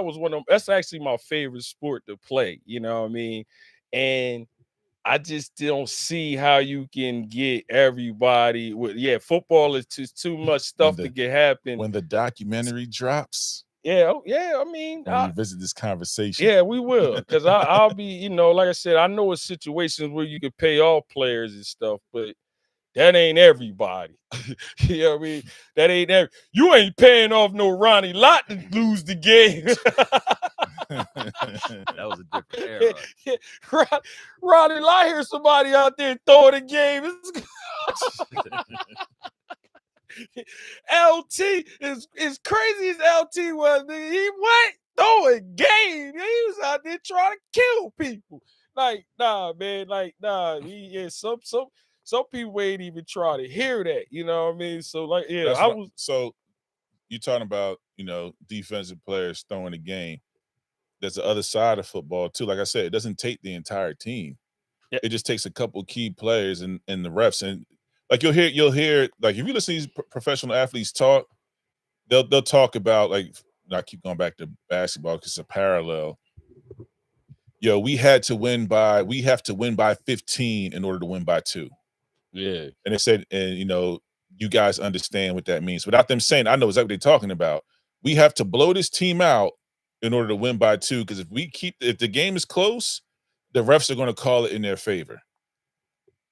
that's actually my favorite sport to play. You know what I mean? And I just don't see how you can get everybody football is just too much stuff to get happen. When the documentary drops. Yeah. I mean, we'll revisit this conversation. Yeah, we will. Because I'll be, like I said, I know it's situations where you can pay off players and stuff, but that ain't everybody. You know what I mean? That ain't you ain't paying off no Ronnie Lott to lose the game. That was a different era. Ronnie Lott, hear somebody out there throwing a game. LT is crazy as LT was. He went throwing game. He was out there trying to kill people. Like, nah, man. Like, nah. Some people ain't even try to hear that. You know what I mean? So, like, yeah, So you're talking about, defensive players throwing a game. There's the other side of football too. Like I said, it doesn't take the entire team. Yeah. It just takes a couple key players and the refs. And like you'll hear like if you listen to these professional athletes talk, they'll talk about, like, I keep going back to basketball because it's a parallel. We have to win by 15 in order to win by 2. Yeah. And they said, and you guys understand what that means. Without them saying, I know exactly what they're talking about. We have to blow this team out in order to win by 2. Because if the game is close, the refs are going to call it in their favor.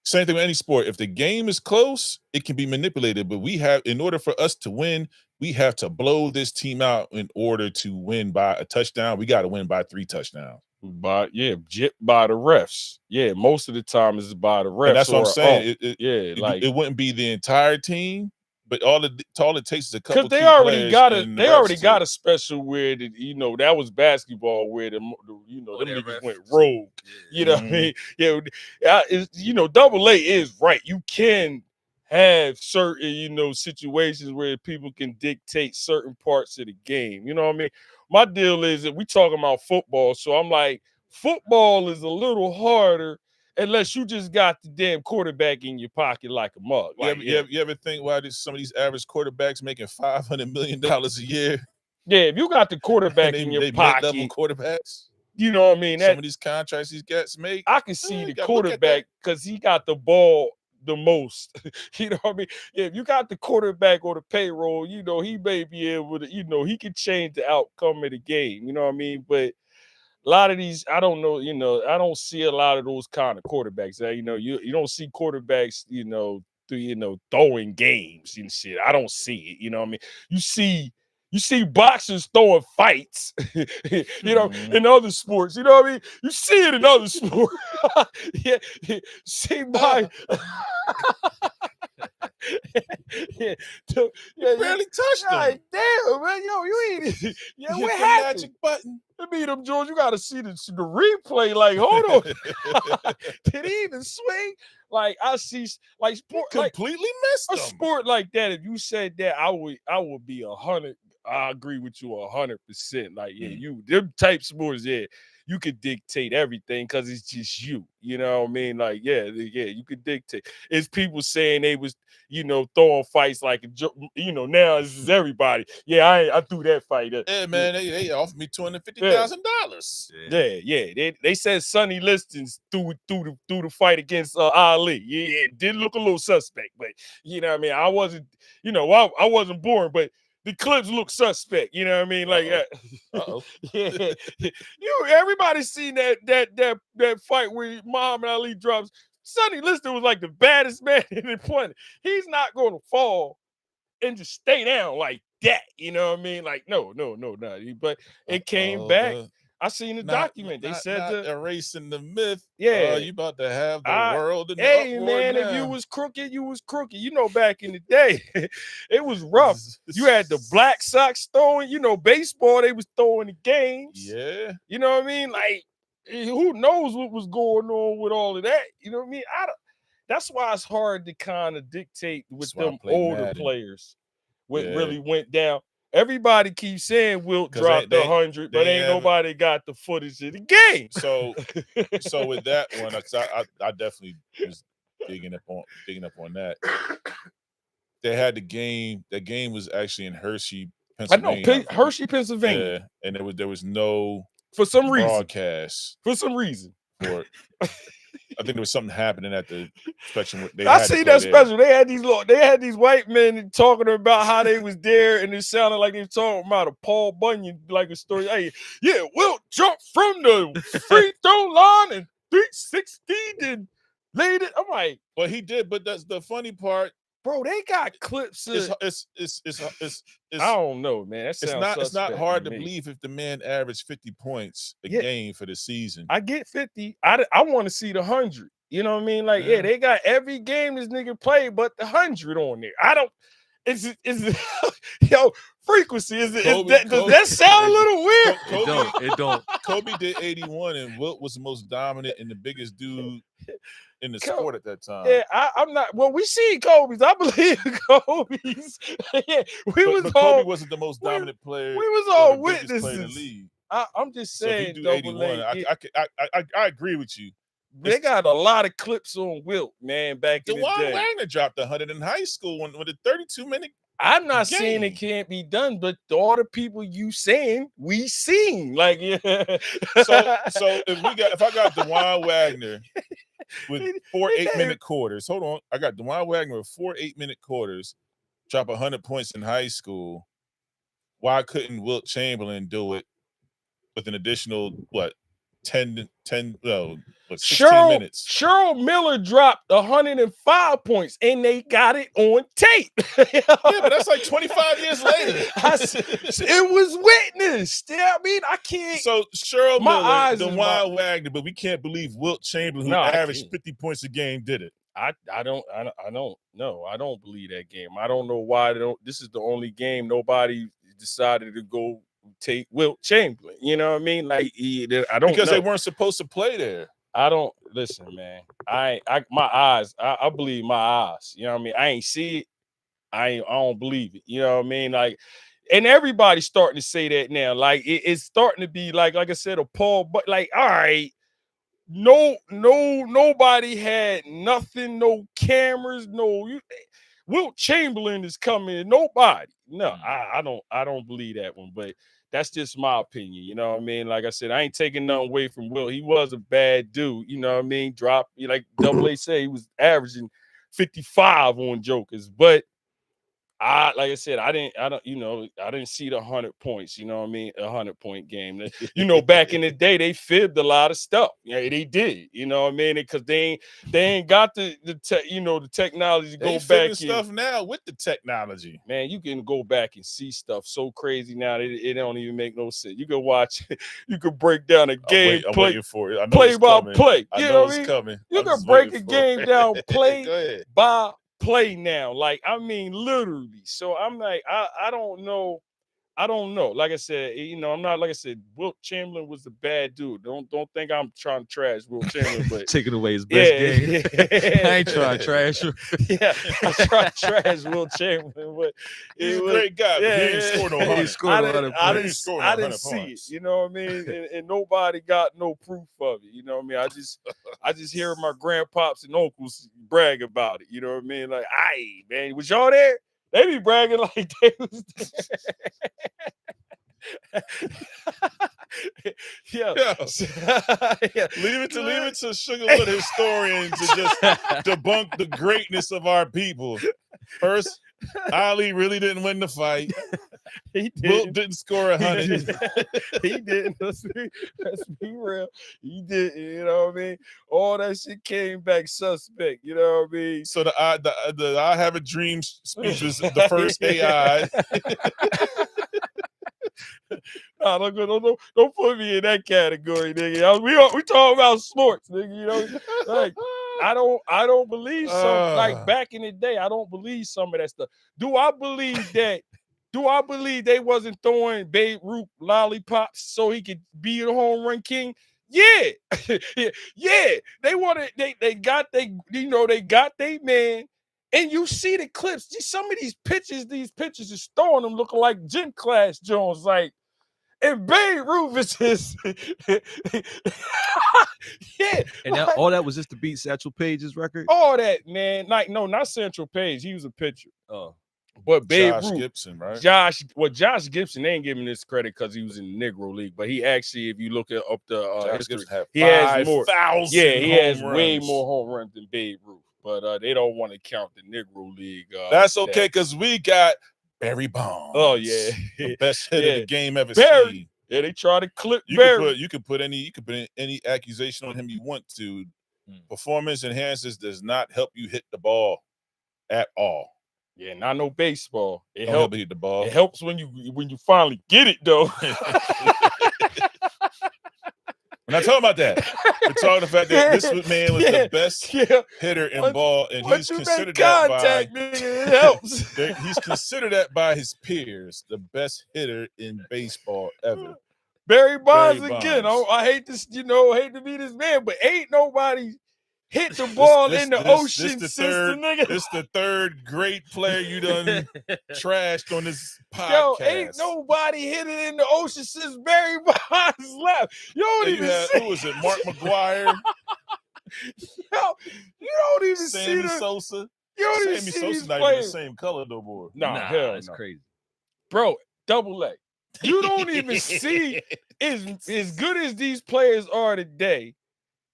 Same thing with any sport. If the game is close, it can be manipulated. But in order for us to win, we have to blow this team out in order to win by a touchdown. We got to win by 3 touchdowns. By the refs. Yeah, most of the time it's by the refs. And that's what I'm saying. It wouldn't be the entire team, but all it takes is a couple. Because they already got a special where that was basketball where them niggas went rogue. You know what I mean? Yeah, Double A is right. You can have certain situations where people can dictate certain parts of the game. You know what I mean? My deal is that we talking about football, so I'm like, football is a little harder unless you just got the damn quarterback in your pocket like a mug. You ever think why some of these average quarterbacks making $500 million a year? Yeah, if you got the quarterback in your pocket, mid-level quarterbacks. You know what I mean? Some of these contracts these guys make, I can see the quarterback because he got the ball the most. You know what I mean? Yeah, if you got the quarterback on the payroll, he may be able to, he can change the outcome of the game. You know what I mean? But a lot of these, I don't know, I don't see a lot of those kind of quarterbacks. You don't see quarterbacks, throwing games and shit. I don't see it. You know what I mean? You see boxers throwing fights, in other sports. You know what I mean? You see it in other sports. Yeah, see my yeah, You barely touched him. Damn, man, you ain't. Yeah, You what hit the happened? magic button. I mean, them George, you got to see the replay. Like, hold on, did he even swing? Like, I see, like sport, Completely missed a him. sport like that. If you said that, I would be 100. I agree with you 100%. Like, yeah, them type sports, yeah, you could dictate everything because it's just you. You know what I mean? Like, yeah, you could dictate. It's people saying they was, throwing fights like, now this is everybody. Yeah, I threw that fight. Yeah, man, they offered me $250,000. Yeah. They said Sonny Liston's threw the fight against Ali. Yeah, it did look a little suspect, but you know what I mean. I wasn't, I wasn't born, but the clips look suspect. You know what I mean? Like, yeah. Everybody seen that fight where Muhammad Ali drops. Sonny Liston was like the baddest man in the planet. He's not going to fall and just stay down like that. You know what I mean? Like, no. But it came back. I seen the document. They said erasing the myth. Yeah, you about to have the world in the hey uproar man, now. if you was crooked, you was crooked. Back in the day, it was rough. You had the Black Sox throwing, baseball. They was throwing the games. Yeah, you know what I mean. Like, who knows what was going on with all of that? You know what I mean? That's why it's hard to kind of dictate with them older players. What really went down. Everybody keeps saying Wilt dropped 100, but ain't nobody got the footage of the game. So with that one, I definitely was digging up on that. They had the game. That game was actually in Hershey, Pennsylvania. I know, Hershey, Pennsylvania. Yeah, and there was no for some reason broadcast for some reason for it. I think there was something happening at the special. I see that special. They had these white men talking about how they was there, and it sounded like they were talking about a Paul Bunyan like a story. Hey, yeah, Wilt jumped from the free throw line and 360 and laid it. I'm like, well, he did, but that's the funny part. Bro, they got clips. It's I don't know, man. It's not hard to believe if the man averaged 50 points a game for the season. I get 50. I want to see the 100. You know what I mean? Like, yeah, they got every game this nigga played, but the 100 on there. I don't. Is yo frequency? Does that sound a little weird? It don't. Kobe did 81, and Wilt was the most dominant and the biggest dude in the sport at that time. Yeah, I'm not. Well, we see Kobe's. I believe Kobe's. Yeah, but Kobe wasn't the most dominant player. We was all witnesses. In the league. I'm just saying. So if you do 81, I agree with you. They got a lot of clips on Wilt, man. Back in the day, DeJuan Wagner dropped 100 in high school with a 32-minute. I'm not saying it can't be done, but all the people you saying we seen, like, yeah. So if I got DeJuan Wagner with 4 8-minute quarters, hold on, I got DeJuan Wagner with 4 8-minute quarters, drop 100 points in high school. Why couldn't Wilt Chamberlain do it with an additional 16 minutes? Cheryl Miller dropped 105 points, and they got it on tape. Yeah, but that's like 25 years later. It was witnessed. I mean, I can't. So Cheryl Miller, DeJuan Wagner, but we can't believe Wilt Chamberlain, who averaged 50 points a game, did it. I don't know. I don't believe that game. I don't know why they don't. This is the only game nobody decided to go take Wilt Chamberlain. You know what I mean? Like, I don't because know. They weren't supposed to play there. I don't listen, man. I believe my eyes. You know what I mean? I ain't see it. I don't believe it. You know what I mean? Like, and everybody's starting to say that now. Like, it's starting to be like I said, a Paul, but like, all right. Nobody had nothing, no cameras, Wilt Chamberlain is coming. Nobody. No, I don't believe that one, but that's just my opinion. You know what I mean? Like I said, I ain't taking nothing away from Wilt. He was a bad dude. You know what I mean? Like Double A said, he was averaging 55 on jokers, but like I said, I didn't see the 100 points, you know what I mean? 100-point game. Back in the day, they fibbed a lot of stuff. Yeah, they did, you know what I mean? Because they ain't got the technology to go back and stuff now with the technology. Man, you can go back and see stuff so crazy now that it don't even make no sense. You can watch, you can break down a game I'm waiting for it. I know play by play. I know it's coming. You can break a game down play by play now. Like, I mean, literally. So I'm like, I don't know. I don't know. Like I said, I'm not, like I said, Wilt Chamberlain was a bad dude. Don't think I'm trying to trash Wilt Chamberlain, but taking away his best game. I ain't trying to trash him. Yeah, I try to trash Wilt Chamberlain, but he's a great guy. But he ain't scored no 100. I didn't see it. You know what I mean? And nobody got no proof of it. You know what I mean? I just hear my grandpops and uncles brag about it. You know what I mean? Like, aye, man, was y'all there? They be bragging like they was yeah. Leave it to sugarfoot historians to just debunk the greatness of our people. First, Ali really didn't win the fight. He did. Wilt didn't score 100. He didn't. Let's be real. He did. You know what I mean? All that shit came back suspect. You know what I mean? So the I have a dream speech was the first AI. Nah, don't put me in that category, nigga. We talking about sports, nigga. You know, like I don't believe some like back in the day. I don't believe some of that stuff. Do I believe they wasn't throwing Babe Ruth lollipops so he could be the home run king? Yeah, yeah. They got their man. And you see the clips. Some of these pictures is throwing them looking like gym class Jones. Like, and Babe Ruth is his. Yeah. And now all that was just to beat Satchel Paige's record? All that, man. Like, no, not Central Page. He was a pitcher. Oh. But Babe Josh Ruth. Gibson, right? Josh Gibson, they ain't giving this credit because he was in the Negro League. But he actually, if you look up the history, he has more. Yeah, he has way more home runs than Babe Ruth. But they don't want to count the Negro League. That's okay, because we got Barry Bonds. Oh, yeah. The best hitter the game ever seen. Yeah, they try to clip Barry. You could put any accusation on him you want to. Performance enhancers does not help you hit the ball at all. Yeah, not no baseball. It helps hit the ball. It helps when you finally get it, though. We're not talking about that. We're talking the fact that this man was the best hitter in ball, and he's considered that by it helps. He's considered that by his peers the best hitter in baseball ever. Barry Bonds again. I hate this, hate to be this man, but ain't nobody hit the ball in the ocean since the nigga. This the third great player you done trashed on this podcast. Yo, ain't nobody hit it in the ocean since Barry Bonds left. You don't even see. Who was it? Mark McGuire? Yo, you don't even see Sammy Sosa. You don't even see Sosa's not even the same color no more. Nah, hell that's crazy. Bro, double A. You don't even see as good as these players are today.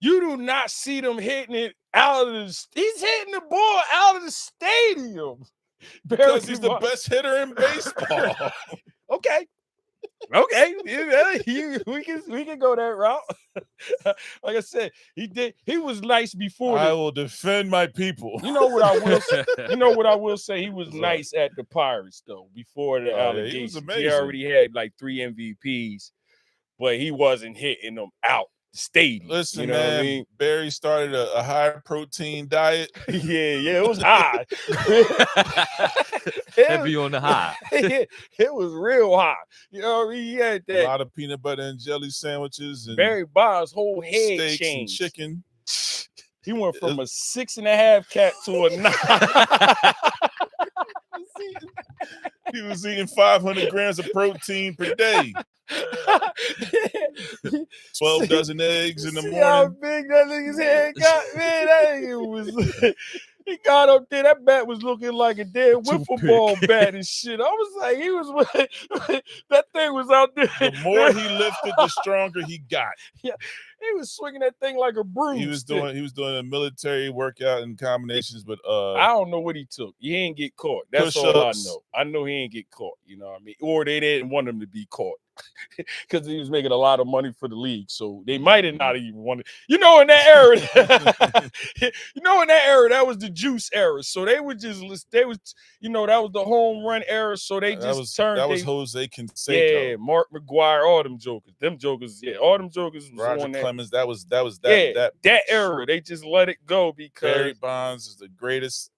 You do not see them hitting it out of the. He's hitting the ball out of the stadium because he's the best hitter in baseball. Okay, we can go that route. Like I said, he was nice before. I will defend my people. You know what I will say? I will say? He was nice at the Pirates though. Before the allegations, he was amazing. He already had like 3 MVPs, but he wasn't hitting them out the stadium. Listen, man, what I mean? Barry started a high protein diet. Yeah, it was high. Heavy on the high. It was real high. You know what I mean? He had that. A lot of peanut butter and jelly sandwiches. And Barry Bonds' whole head steaks changed. And chicken. He went from a 6.5 cat to a 9. He was eating 500 grams of protein per day. 12 dozen eggs in the morning. How big that nigga's head got, man. That nigga was He got up there. That bat was looking like a damn wiffle Toothpick. ball bat and shit. I was like, that thing was out there. The more he lifted, the stronger he got. Yeah, he was swinging that thing like a broom. He was doing a military workout in combinations with I don't know what he took. He ain't get caught. That's all I know. I know he ain't get caught. You know what I mean? Or they didn't want him to be caught because he was making a lot of money for the league. So they might have not even wanted. In that era, that was the juice era. So that was the home run era. So they turned. That was Jose Canseco. Yeah, Mark McGuire, all them jokers. All them jokers was Roger on Clemens. That was that era. They just let it go because Barry Bonds is the greatest.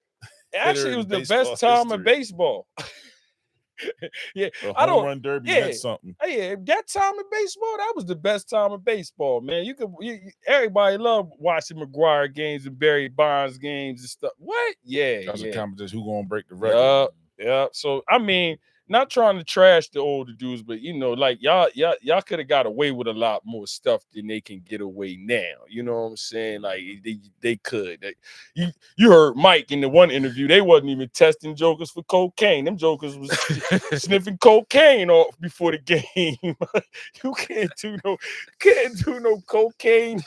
Actually, it was the best time of baseball. Yeah, the home run derby meant something. Yeah, that time of baseball, that was the best time of baseball, man. Everybody loved watching McGuire games and Barry Bonds games and stuff. What? Yeah, that was a competition. Who gonna break the record? Yeah. So I mean, not trying to trash the older dudes, but like y'all could have got away with a lot more stuff than they can get away now. You know what I'm saying? Like they could. You heard Mike in the one interview, they wasn't even testing jokers for cocaine. Them jokers was sniffing cocaine off before the game. You can't do no cocaine.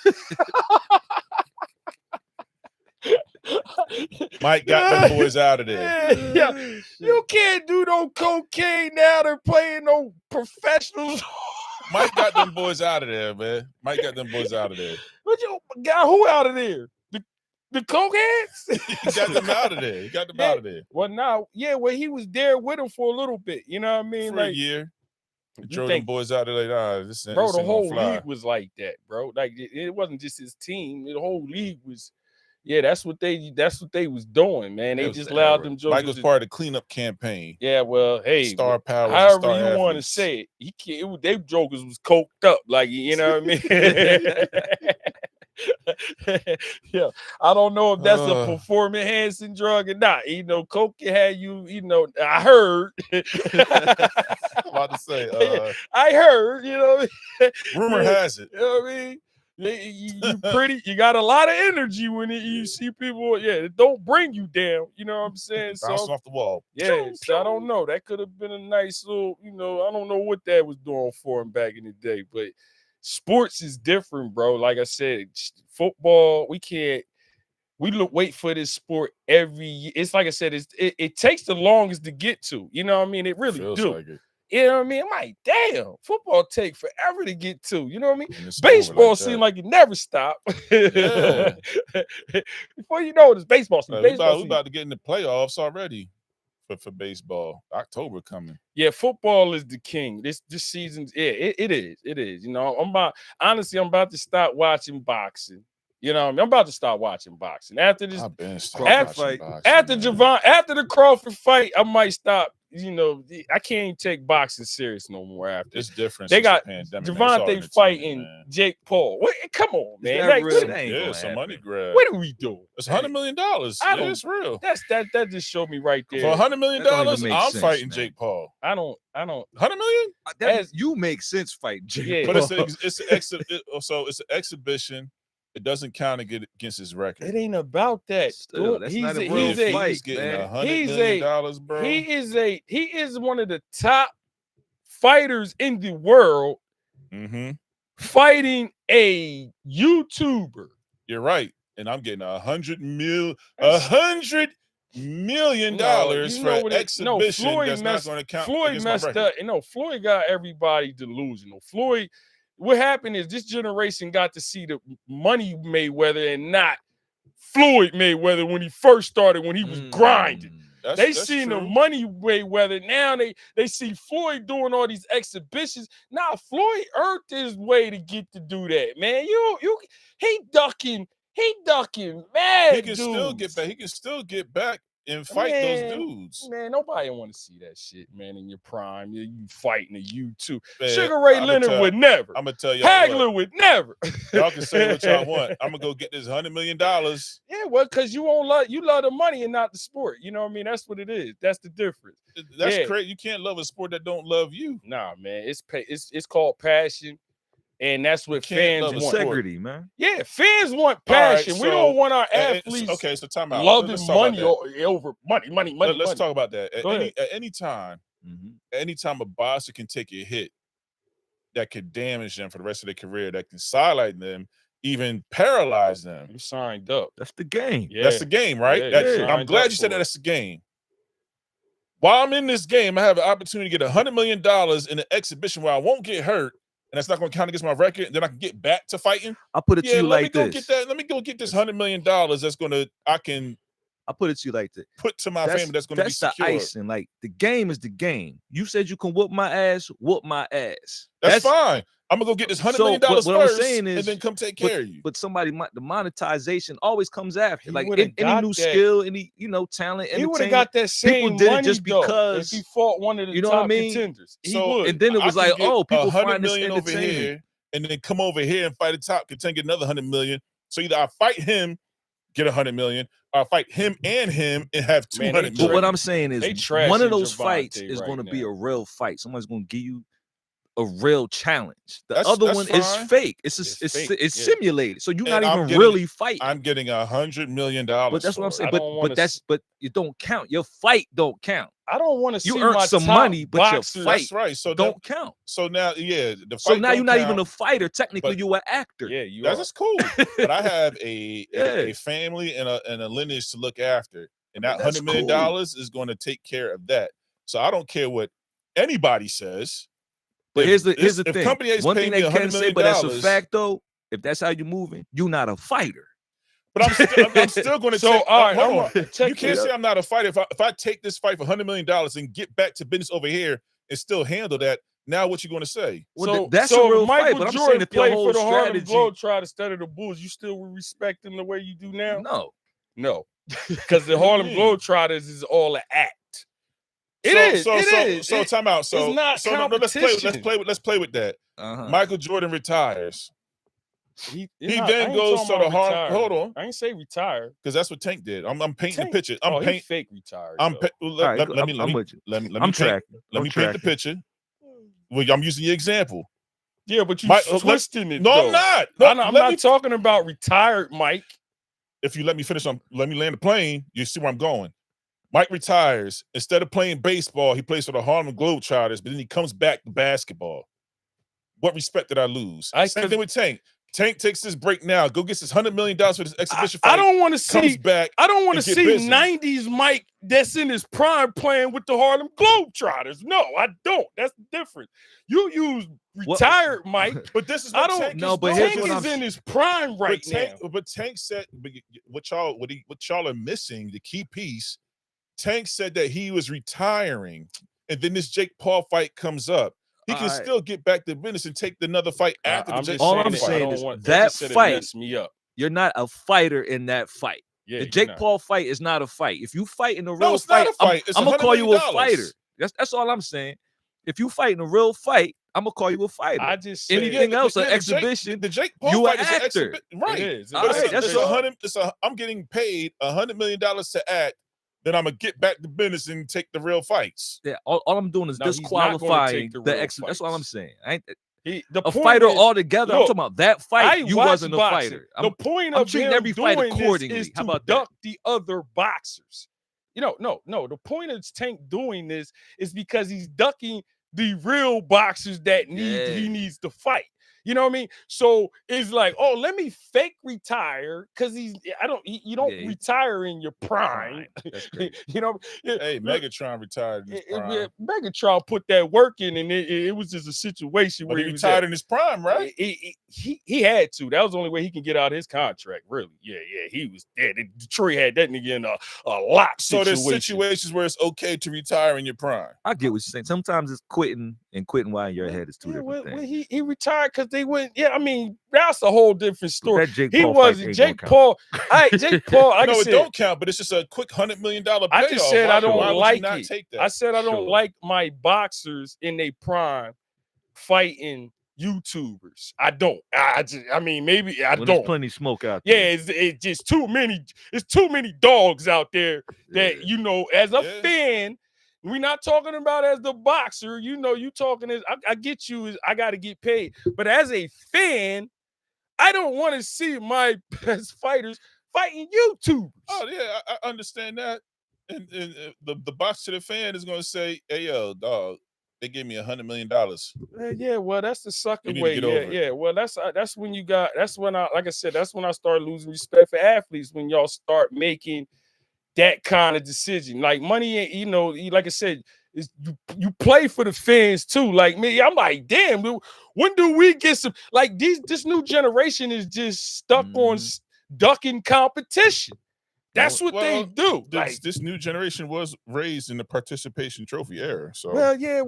Mike got them boys out of there. Yeah. You can't do no cocaine now. They're playing no professionals. Mike got them boys out of there, man. Mike got them boys out of there. But you got who out of there? The cokeheads? He got them out of there. He got them out of there. Well, now, he was there with him for a little bit. You know what I mean? For a year. He drove them boys out of there. Bro, the whole league was like that, bro. Like it wasn't just his team. The whole league was. Yeah, that's what they was doing, man. They just allowed them jokers. Mike was part of the cleanup campaign. Yeah, well, hey, star power. However you want to say it, they jokers was coked up, like you know what I mean. Yeah, I don't know if that's a performance enhancing drug or not. Coke can have you. I heard. I'm about to say. I heard. Rumor has it. You know what I mean. You pretty, you got a lot of energy when you see people, it don't bring you down, you know what I'm saying? Bouncing off the wall. Yeah, so I don't know. That could have been a nice little, I don't know what that was doing for him back in the day, but sports is different, bro. Like I said, football, wait for this sport every year. It's like I said, it takes the longest to get to, you know what I mean? It really feels do. Like it. You know what I mean? I'm like, damn, football take forever to get to. You know what I mean? Baseball seems like it never stop. Yeah. Before you know it, it's baseball season. We about to get in the playoffs already for baseball. October coming. Yeah, football is the king. This season, it is. It is. I'm about to start watching boxing. You know what I mean? I'm about to start watching boxing. After this Crawford fight, after the Crawford fight, I might stop. I can't take boxing serious no more after. It's different. They got Javante fighting Jake Paul. Come on, man. Yeah, some money grab. What are we doing? It's $100 million. It's real. That just showed me right there. For $100 million, I'm fighting Jake Paul. I don't. $100 million? You make sense fighting Jake Paul. But it's an exhibition. It doesn't count against his record. It ain't about that. Still, that's not a real fight, he's getting $100 million, bro. He is one of the top fighters in the world, fighting a YouTuber. You're right, and I'm getting $100 million for exhibition. That's not going to count. Floyd messed up. Floyd got everybody delusional. Floyd. What happened is this generation got to see the money Mayweather and not Floyd Mayweather when he first started, when he was grinding. They seen the money Mayweather. Now they see Floyd doing all these exhibitions. Now Floyd earned his way to get to do that, man. He ducking, man. He can still get back. He can still get back and fight those dudes. Man, nobody want to see that shit, man, in your prime. You fighting a YouTube. Sugar Ray Leonard would never. I'm going to tell you. Hagler would never. Y'all can say what y'all want. I'm going to go get this $100 million. Yeah, well, because you love the money and not the sport. You know what I mean? That's what it is. That's the difference. That's crazy. You can't love a sport that don't love you. Nah, man. It's called passion. And that's what can't fans love a want. sport. Integrity, man. Yeah, fans want All right, passion. We so- don't want our and- athletes okay, so time out. loving Let's talk about money that. over money. Let's talk about that. Go ahead. At any time, anytime a boxer can take a hit that could damage them for the rest of their career, that can sideline them, even paralyze them. You signed up. That's the game. Yeah. That's the game, right? Yeah, That's- you I'm signed glad up you said for that it. that's the game. While I'm in this game, I have an opportunity to get $100 million in an exhibition where I won't get hurt, and that's not going to count against my record. Then I can get back to fighting. I put it to you like this. Let me go get this $100 million. That's I put it to you like this. put to my family. That's going to be secure. That's the icing. Like the game is the game. You said you can whoop my ass. Whoop my ass. That's fine. I'm gonna go get this $100 million what I'm first, saying is, and then come take care of you. But the monetization always comes after. He Like would've any got new that. skill, any talent. He would have entertainment. got that same People did it money just though, because if he fought one of the you know what I top mean? contenders. He So- would. And then it was I can like, get oh, people $100 find this million over entertaining. here, and then come over here and fight a top contender, get another $100 million. So either I fight him, get $100 million, or I fight him and have $200 Man, million. But what I'm saying They is, trashing one of those Javante fights is right going to be now. a real fight. Somebody's going to give you a real challenge. The That's other one is fine. fake. It's fake, yeah. simulated. So you're And not I'm even getting- really fighting. I'm getting $100 million. But that's what I'm for saying. it. I don't wanna But it don't count. Your fight don't count. I don't want to see You earned my some top money, but your boxers. fight That's right. So don't count. So now, yeah, the fight So now don't you're not even count. a fighter. Technically, but- you're an actor. Yeah, you That's are. just cool. But I have a Yeah. family and a lineage to look after, and that That's $100 million cool. is going to take care of that. So I don't care what anybody says. But If here's the this- thing. if company A's One paying thing me they can $100 say, million, but that's a fact though. If that's how you're moving, you're not a fighter. but I'm still going to So, take. all right, hold I'm on. check You can't this. say I'm not a fighter. If I take this fight for $100 million and get back to business over here and still handle that, now what you going to say? Well, that's a real Michael fight. But I'm Jordan saying if your played whole for the Harlem strategy, Globetrotters instead of the Bulls, you still would respect him the way you do now? no. No, because the Harlem mean? Globetrotters is all an act. It is. So time out. So it's not no, let's competition. play with that. Uh-huh. Michael Jordan retires He then I ain't goes talking to the about Harlem. retired. Hold on, I ain't say retire. because that's what Tank did. I'm painting Tank- the picture. Oh, I'm he painting. fake retired. I'm though. pa- All let, right, let, let me I'm let me with you. let me let I'm me paint, tracking. let me paint the picture. Well, I'm using the example. Yeah, but you twisting it. No, though. I'm not. No, I'm let not me- talking about retired, Mike. If you let me finish, let me land the plane. You see where I'm going. Mike retires. Instead of playing baseball, he plays for the Harlem Globetrotters, but then he comes back to basketball. What respect did I lose? Same thing with Tank. Tank takes this break now. Go gets his $100 million for this exhibition fight. I don't want to Comes see. back. I don't want to and get see busy. 90s Mike that's in his prime playing with the Harlem Globetrotters. No, I don't. That's different. You use retired Mike. But this is I what don't Tank know, is but doing. here's Tank what is I'm- in his prime right now. But Tank said, what y'all are missing, the key piece. Tank said that he was retiring, and then this Jake Paul fight comes up. He can All right. still get back to business and take another fight after the I'm Jake just Paul All I'm fight. saying I don't is want that just said it fight- messed me up. You're not a fighter in that fight. Yeah, The you're Jake not. Paul fight is not a fight. If you fight in a real No, it's not a fight. It's I'm gonna $100 call you a million. fighter. That's all I'm saying. If you fight in a real fight, I'm gonna call you a fighter. I just said Anything else, an the exhibition, the Jake Paul you an fight is an actor. exhibition, right? It is. All But right, that's all. I'm getting paid $100 million to act. Then I'm gonna get back to business and take the real fights. yeah, all I'm doing is No, he's not gonna disqualifying take the the real ex. That's all I'm fights. saying. I ain't The a point fighter is, altogether. I'm look, talking about that I fight. You watch wasn't a boxing. fighter. The point I'm of treating him every fight doing this accordingly. is How to about that? duck the other boxers. No. The point of Tank doing this is because he's ducking the real boxers that he Yeah. needs to fight. You know what I mean? So it's like, oh, let me fake retire because you don't Yeah, retire in your prime. That's great. You know, Hey, Megatron retired in his prime. Megatron put that work in, and it was just a situation But where he was retired at. in his prime, right? He had to. That was the only way he can get out of his contract. Really, yeah. He was dead. Detroit had that nigga in a lock So situation. there's situations where it's okay to retire in your prime. I get what you're saying. Sometimes it's quitting and quitting while in your head is two Yeah, different well, things. he retired because they went. Yeah, I mean that's a whole different story. That Jake He Paul fight wasn't ain't Jake gonna Paul. Jake Paul. Like No, I it said, don't count, but it's just a quick $100 million payoff. I just said I don't Why would you like not it. take that? I said I don't Sure. like my boxers in their prime fighting YouTubers. I don't. I mean, maybe I When don't. there's plenty of smoke out Yeah, there. it's just too many. It's too many dogs out there that Yeah. you know. As a Yeah. fan, We're not talking about as the boxer. You know, you talking as I get you. Is I got to get paid, but as a fan, I don't want to see my best fighters fighting YouTubers. Oh yeah, I understand that. And the box to the fan is going to say, "Hey yo, dog, they gave me $100 million. Yeah, well, that's the sucker You need to way. get Yeah, over it." yeah. Well, that's when you got. That's when I, like I said, that's when I start losing respect for athletes. When y'all start making that kind of decision, like money ain't. You know, like I said, is you play for the fans too. Like me, I'm like, damn. When do we get some? Like this new generation is just stuck on ducking competition. That's what they do. Like this new generation was raised in the participation trophy era. So well, yeah,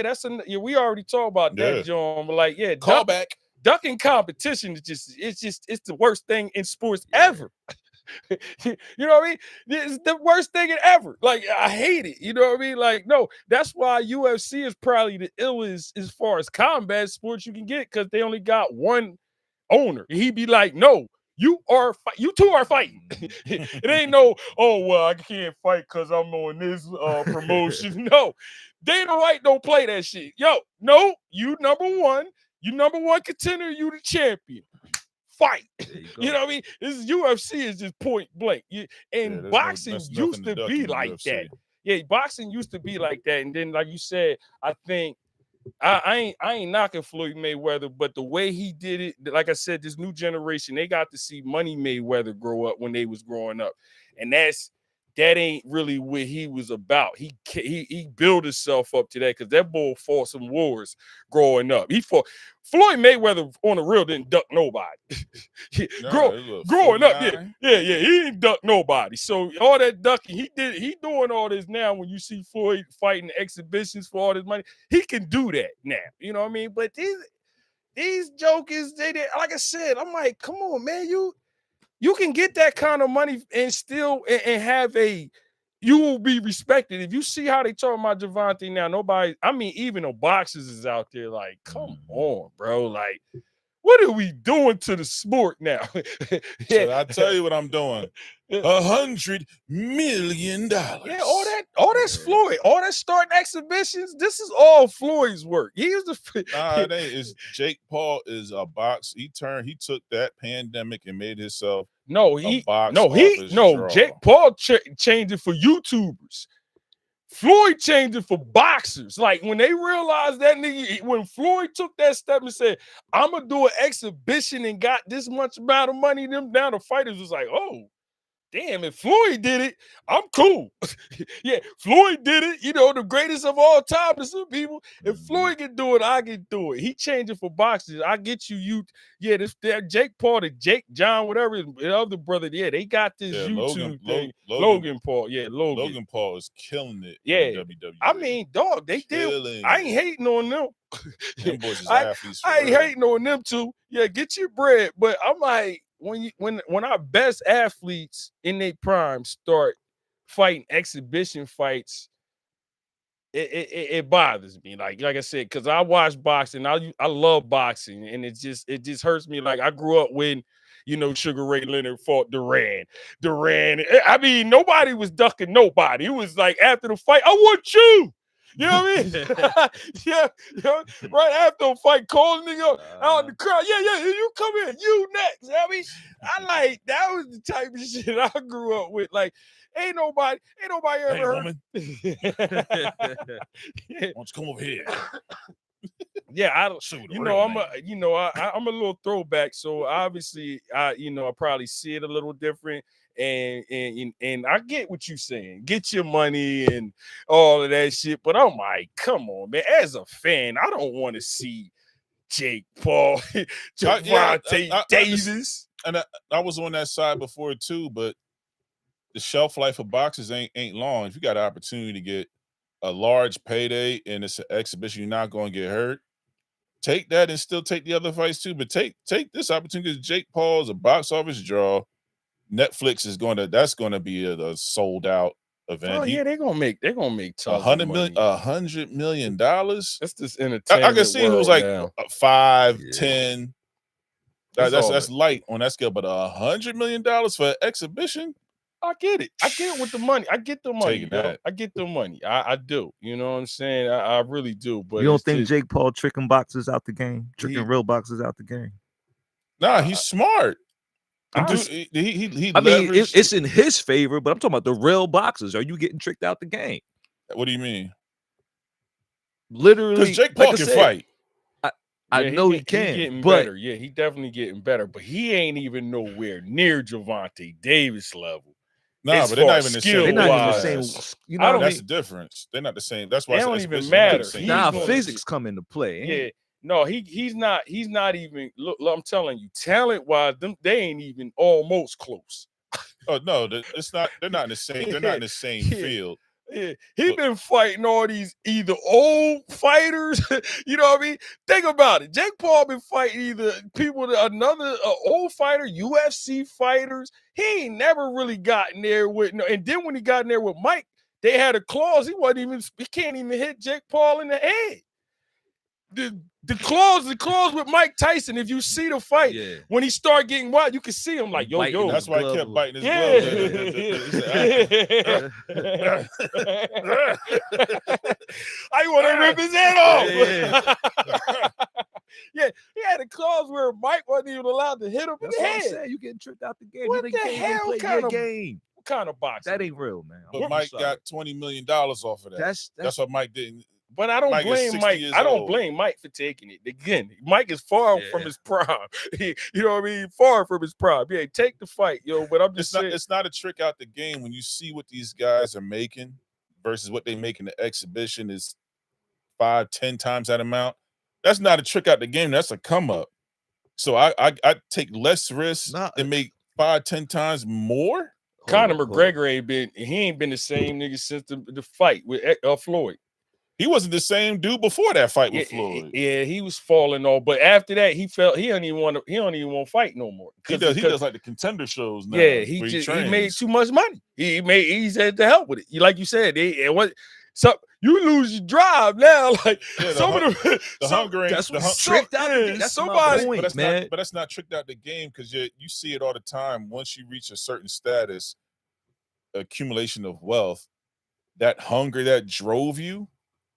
that's we already talked about that, John. But like, yeah, callback. Ducking competition is it's the worst thing in sports ever. You know what I mean? It's the worst thing ever. Like I hate it. You know what I mean? Like no, that's why UFC is probably the illest as far as combat sports you can get because they only got one owner. He'd be like, no. You two are fighting. It ain't no, oh well, I can't fight because I'm on this promotion. No, Dana White don't play that shit. Yo, no, you number one contender, you the champion. Fight. You know what I mean? This UFC is just point blank. And boxing used to be like that. Yeah, boxing used to be like that. And then, like you said, I think I ain't knocking Floyd Mayweather, but the way he did it, like I said, this new generation, they got to see Money Mayweather grow up when they was growing up. And that ain't really what he was about. He built himself up to that because that boy fought some wars growing up. He fought Floyd Mayweather on the real didn't duck nobody. Growing up, yeah, he didn't duck nobody. So all that ducking, he doing all this now. When you see Floyd fighting exhibitions for all this money, he can do that now. You know what I mean? But these jokers, they like I said, I'm like, come on, man, you can get that kind of money and still and have you will be respected. If you see how they talk about Javante now, nobody, I mean, even the boxers is out there like, come on, bro. Like, what are we doing to the sport now? So I tell you what I'm doing. $100 million. Yeah, all that's Floyd. All that starting exhibitions. This is all Floyd's work. He was the it ain't. It's Jake Paul is a box. He took that pandemic and made himself Jake Paul changed it for YouTubers. Floyd changed it for boxers. Like when they realized that nigga, when Floyd took that step and said, I'm gonna do an exhibition and got this much amount of money, them down the fighters was like, oh. Damn, if Floyd did it, I'm cool. Yeah, Floyd did it. You know, the greatest of all time to some people. If Floyd can do it, I can do it. He changed it for boxers. I get you. That Jake Paul, the Jake John, whatever, the other brother. Yeah, they got this YouTube thing. Logan Paul. Yeah, Logan Paul is killing it. Yeah, in WWE. I mean, dog, they did. I ain't hating on them. Them boys is athletes. I ain't hating on them too. Yeah, get your bread. But I'm like, when our best athletes in their prime start fighting exhibition fights, it bothers me. Like I said, because I watch boxing, I love boxing, and it just hurts me. Like I grew up when Sugar Ray Leonard fought Duran. I mean, nobody was ducking nobody. It was like after the fight, I want you. You know what I mean? Yeah, right after a fight, calling nigga out in the crowd. Yeah, you come in, you next. You know what I mean? I like that was the type of shit I grew up with. Like, ain't nobody ever heard. Woman. Why don't you come over here? Yeah, I'm a little throwback, so obviously I probably see it a little different. And I get what you're saying. Get your money and all of that shit. But I'm like, come on, man. As a fan, I don't want to see Jake Paul, Javante Davis. And I was on that side before too, but the shelf life of boxers ain't long. If you got an opportunity to get a large payday and it's an exhibition, you're not going to get hurt. Take that and still take the other fights too. But take this opportunity because Jake Paul is a box office draw. Netflix is that's going to be a sold out event. Oh yeah, they're gonna make tons $100 million. That's just entertainment. I can see who's like 5, 10. That's light on that scale, but $100 million for an exhibition. I get it. I get it with the money. I get the money, Taking yo. that. I get the money. I do. You know what I'm saying? I really do. But You don't it's think just, Jake Paul tricking boxers out the game? Tricking real boxers out the game? Nah, he's smart. He I mean, it's in his favor, but I'm talking about the real boxers. Are you getting tricked out the game? What do you mean? Literally, because Jake Paul can fight. I know he can. He getting but better. Yeah, he definitely getting better. But he ain't even nowhere near Javante Davis level. Nah, but they're not even the same. They're not even the same. You know, that's the difference. They're not the same. That's why they don't even matter. Now physics come into play. Yeah. No, he's not even. Look, I'm telling you, talent wise, they ain't even almost close. Oh no, it's not. They're not in the same. They're not in the same field. Yeah, he been fighting all these either old fighters, you know what I mean? Think about it. Jake Paul been fighting either people, another old fighter, UFC fighters. He ain't never really gotten there with. And then when he got in there with Mike, they had a clause. He can't even hit Jake Paul in the head. The clause with Mike Tyson, if you see the fight, when he start getting wild, you can see him like, yo. That's why he kept biting his glove. I want to rip his head off. Yeah, he had a clause where Mike wasn't even allowed to hit him in the head. I'm saying. You getting tricked out the game. What the hell kind of game? What kind of boxing? That ain't real, man. But Mike got $20 million off of that. That's what Mike didn't. But I don't blame Mike. I don't blame Mike for taking it. Again, Mike is far from his prime. You know what I mean? Far from his prime. Yeah, take the fight, yo. But I'm just saying, it's not a trick out the game when you see what these guys are making versus what they make in the exhibition is 5-10 times that amount. That's not a trick out the game. That's a come up. So I take less risks and make 5-10 times more. Conor McGregor ain't been the same nigga since the fight with Floyd. He wasn't the same dude before that fight with Floyd. Yeah, he was falling off. But after that, he don't even want to fight no more. He does like the contender shows now. Yeah, he made too much money. He's had to help with it. Like you said, you lose your drive now. Like some of the hunger. That's tricked out. That's somebody point, man. But that's not tricked out the game because you see it all the time. Once you reach a certain status, accumulation of wealth, that hunger that drove you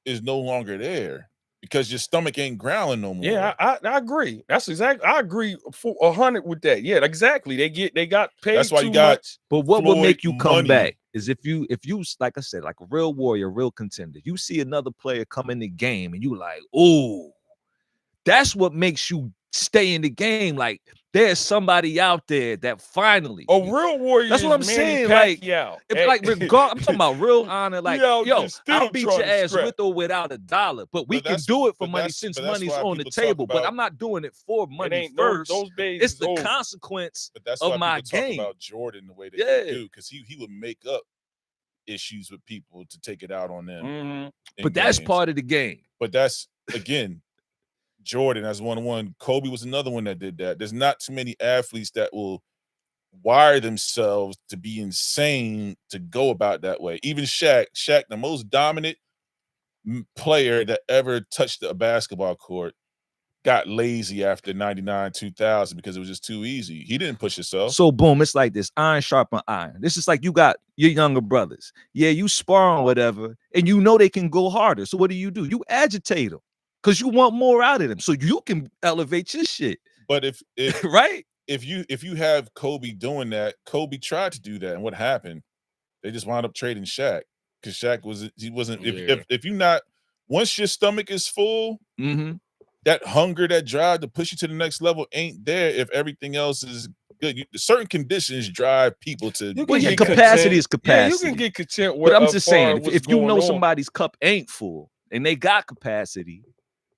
is no longer there because your stomach ain't growling no more. Yeah, I agree. That's exactly. I agree for 100 with that. Yeah, exactly. They got paid. That's why too you got. Much. But what will make you come back is if you like I said, like a real warrior, real contender. You see another player come in the game and you like, oh, that's what makes you stay in the game. Like there's somebody out there that finally a real warrior. That's what I'm saying. Like, I'm talking about real honor. Like, yo, I'll beat your ass with or without $1, but we can do it for money since money's on the table. But I'm not doing it for money first. It's the consequence of my game. Talk about Jordan the way that they do because he would make up issues with people to take it out on them. But that's part of the game. But that's again. Jordan as 1-1. Kobe was another one that did that. There's not too many athletes that will wire themselves to be insane to go about that way. Even Shaq, the most dominant player that ever touched a basketball court, got lazy after 99, 2000 because it was just too easy. He didn't push himself. So boom, it's like this: iron sharpen iron. This is like you got your younger brothers. Yeah, you spar on whatever, and you know they can go harder. So what do? You agitate them. Because you want more out of them, so you can elevate your shit. But if right, if you have Kobe doing that, Kobe tried to do that, and what happened? They just wound up trading Shaq because Shaq wasn't. If you not once your stomach is full, that hunger, that drive to push you to the next level ain't there. If everything else is good, certain conditions drive people to. Capacity is capacity. Yeah, you can get content. But I'm just saying, if you know somebody's cup ain't full and they got capacity.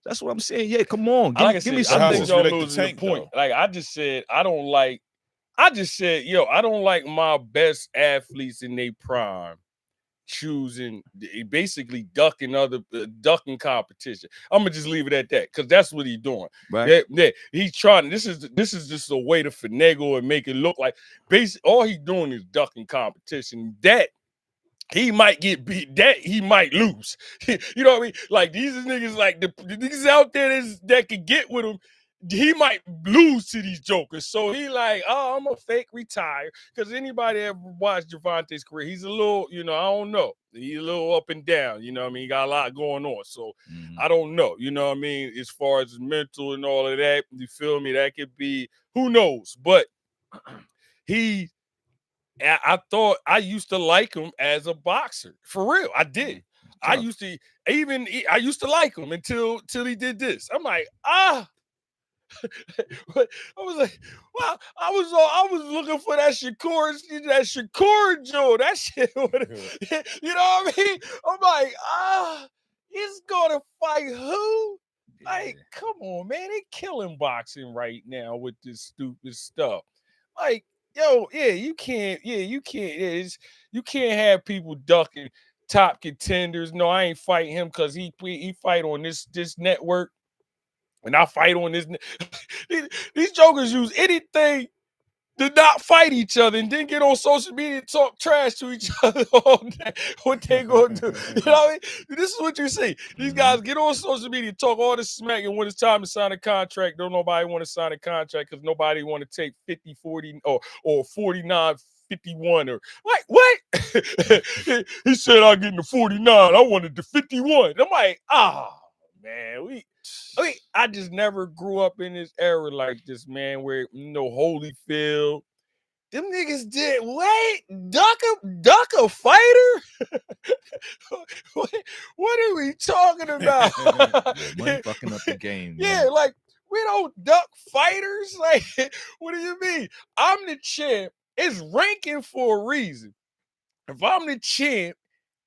That's what I'm saying. Yeah, come on. Give me something. The point. Like I just said, I don't like my best athletes in their prime choosing, basically ducking competition. I'm gonna just leave it at that because that's what he's doing. Right. Yeah, he's trying. This is just a way to finagle and make it look like all he's doing is ducking competition. That he might get beat, that he might lose. You know what I mean? Like these niggas, like the niggas out there that can get with him. he might lose to these jokers. So he like, oh, I'm a fake retire. Because anybody ever watched Gervonta's career, he's a little, I don't know. He's a little up and down, you know what I mean? He got a lot going on. So I don't know, you know what I mean? As far as mental and all of that, you feel me? That could be, who knows? But I thought I used to like him as a boxer. For real, I did. I used to like him until he did this. I'm like, I was like, wow, I was looking for that Shakur Joe. That shit, you know what I mean? I'm like, he's gonna fight who? Like, come on, man, they killing boxing right now with this stupid stuff. Like, yo, you can't have people ducking top contenders. No, I ain't fighting him because he fight on this network, and I fight on this. These jokers use anything to not fight each other and then get on social media and talk trash to each other all day. What they gonna do? You know what I mean? This is what you see. These guys get on social media, talk all this smack, and when it's time to sign a contract, don't nobody want to sign a contract because nobody want to take 50, 40, or 49, 51, or like, what? He said I getting the 49. I wanted the 51. I'm like, man, I just never grew up in this era like this, man, where, Holyfield, them niggas did, wait, duck a fighter? what are we talking about? Money fucking up the game. Yeah, like, we don't duck fighters? Like, what do you mean? I'm the champ. It's ranking for a reason. If I'm the champ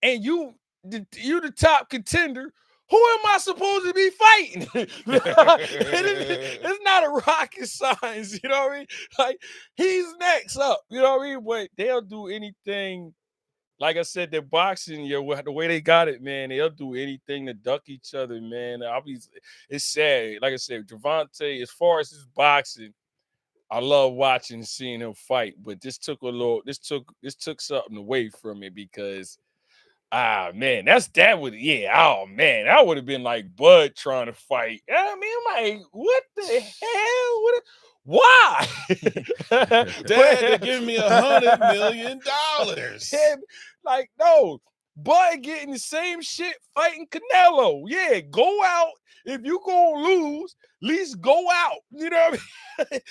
and you the top contender, who am I supposed to be fighting? It's not a rocket science, you know what I mean? Like, he's next up, you know what I mean? But they'll do anything. Like I said, they're boxing, the way they got it, man. They'll do anything to duck each other, man. It's sad. Like I said, Gervonta, as far as his boxing, I love watching and seeing him fight. But this took something away from it because, man, that would have been like Bud trying to fight. I mean, I'm like, what the hell? Why? Dad, give me $100 million. Like, no, Bud getting the same shit fighting Canelo. Yeah, go out. If you gonna lose, at least go out. You know what I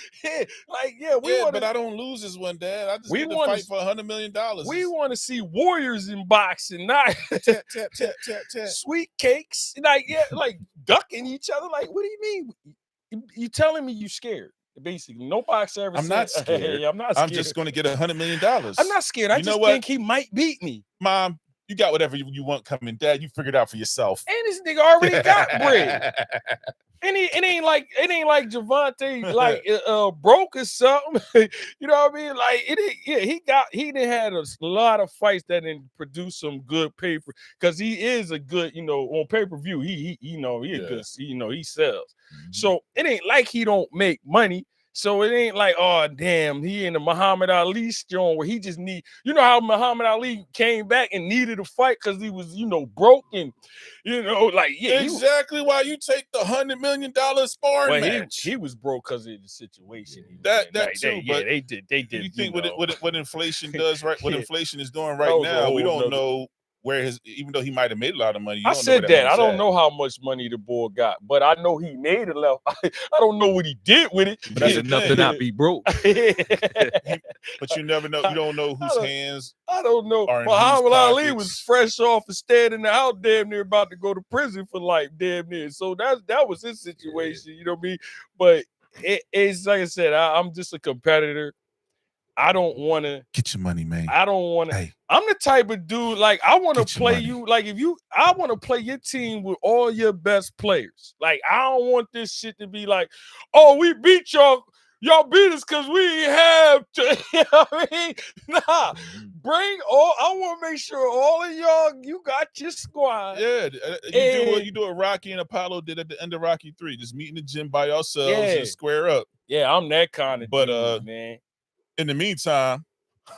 mean? But I don't lose this one, Dad. I just need to fight for $100 million. We want to see warriors in boxing, not tap, tap, tap, tap, tap. Sweet cakes. Like ducking each other. Like, what do you mean? You telling me you scared? Basically, no boxer ever. I'm not scared. Hey, I'm not scared. I'm just going to get $100 million. I'm not scared. I just think he might beat me. Mom, you got whatever you want coming. Dad, you figure it out for yourself. And this nigga already got bread. And it ain't like Gervonta like broke or something. You know what I mean? Like, it ain't. Yeah, he done had a lot of fights that didn't produce some good paper because he is a good, on pay-per-view. He a good, he sells. So it ain't like he don't make money. So it ain't like, oh, damn, he in the Muhammad Ali strong where he just need, how Muhammad Ali came back and needed a fight because he was, broken, Exactly why you take the $100 million sparring match. He was broke because of the situation. That too, but they did. You think what inflation does, right? What inflation is doing right now, we don't know where even though he might have made a lot of money. I said that. I don't know how much money the boy got, but I know he made a lot. I don't know what he did with it. But that's enough to not be broke. But you never know. You don't know whose hands. I don't know. Muhammad Ali was fresh off and standing out damn near about to go to prison for life, damn near. So that was his situation, you know what I mean? But it's like I said, I'm just a competitor. I don't want to get your money, man. I don't want to. Hey. I'm the type of dude, like, I want to play you. Like, I want to play your team with all your best players. Like, I don't want this shit to be like, oh, we beat y'all. Y'all beat us because we have to. You know what I mean? Nah, I want to make sure all of y'all, you got your squad. Yeah, you do what Rocky and Apollo did at the end of Rocky 3. Just meet in the gym by yourselves and square up. Yeah, I'm that kind of dude, man. In the meantime,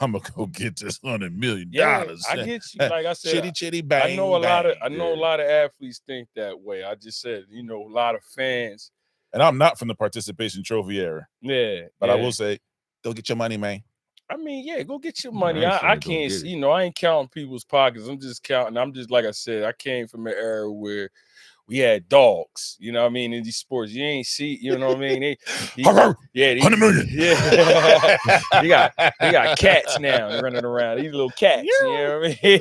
I'm gonna go get this $100 million. Yeah, I get you. Like I said, chitty bang. I know a lot of athletes think that way. I just said, a lot of fans. And I'm not from the participation trophy era. Yeah. But I will say, go get your money, man. I mean, yeah, go get your money. I ain't I finna go can't, get it. you know, I ain't counting people's pockets. I'm just counting. I'm just, like I said, I came from an era where we had dogs, you know what I mean, in these sports. You ain't see, you know what I mean? Yeah, 100 million. Yeah. they got cats now running around. These little cats, you know what I mean?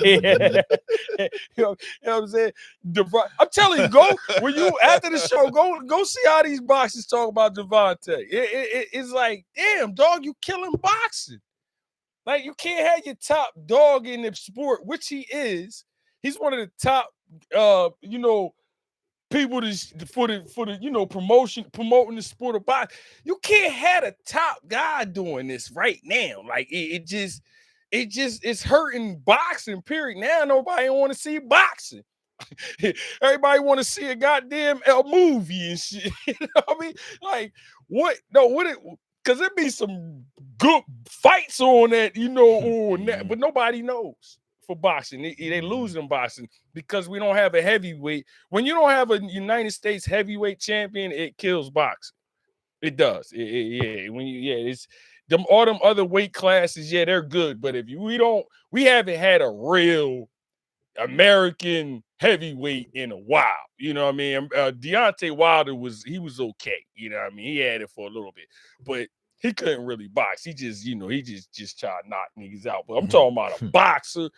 you know what I'm saying? I'm telling you, go when you after the show, go see how these boxers talk about Devontae. It's like, damn, dog, you killing boxing. Like, you can't have your top dog in the sport, which he is. He's one of the top, you know, people for the you know, promoting the sport of boxing. You can't have a top guy doing this right now. Like, it's hurting boxing. Period. Now nobody want to see boxing. Everybody want to see a goddamn movie and shit. You know what I mean? Like, what? No, what it? Because there be some good fights on that, you know, on that, but nobody knows for boxing. They losing boxing because we don't have a heavyweight. When you don't have a United States heavyweight champion, it kills boxing. It does. It's all them other weight classes. Yeah, they're good, but if we haven't had a real American heavyweight in a while. You know what I mean? Deontay Wilder was okay. You know what I mean? He had it for a little bit, but he couldn't really box. He just, you know, he just tried to knock niggas out. But I'm talking about a boxer,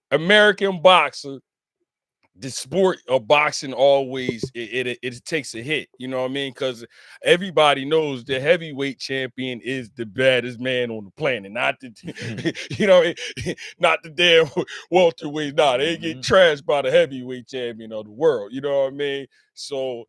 American boxer. The sport of boxing always it takes a hit, you know what I mean? Because everybody knows the heavyweight champion is the baddest man on the planet, not the you know, not the damn welterweight. Nah, they get trashed by the heavyweight champion of the world. You know what I mean? So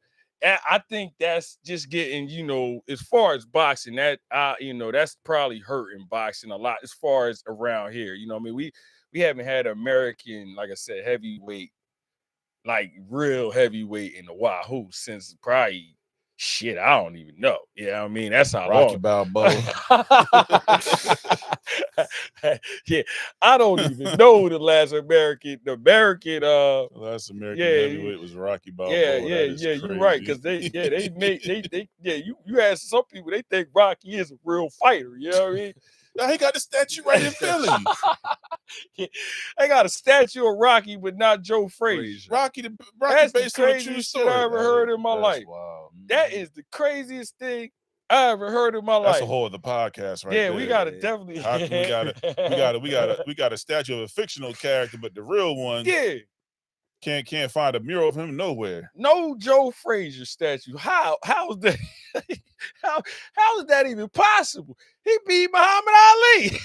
I think that's just getting, you know, as far as boxing, that you know, that's probably hurting boxing a lot as far as around here. You know what I mean? We haven't had American, like I said, heavyweight, like real heavyweight in the Wahoo since probably shit, I don't even know. Yeah, I mean, that's how Rocky long. Balboa. Yeah, I don't even know the last American last American heavyweight was Rocky Balboa. Yeah, you're right. Because you ask some people, they think Rocky is a real fighter, you know what I mean? Now he got the statue right in Philly. They got a statue of Rocky, but not Joe Frazier. Rocky That's based the on a craziest true shit story. I ever heard in my life. Wow. That is the craziest thing I ever heard in my life. That's a whole other podcast, right? Yeah, there. we gotta definitely. How come we got a statue of a fictional character, but the real one, can't find a mural of him nowhere. No Joe Frazier statue. How is that? how is that even possible? He beat Muhammad Ali.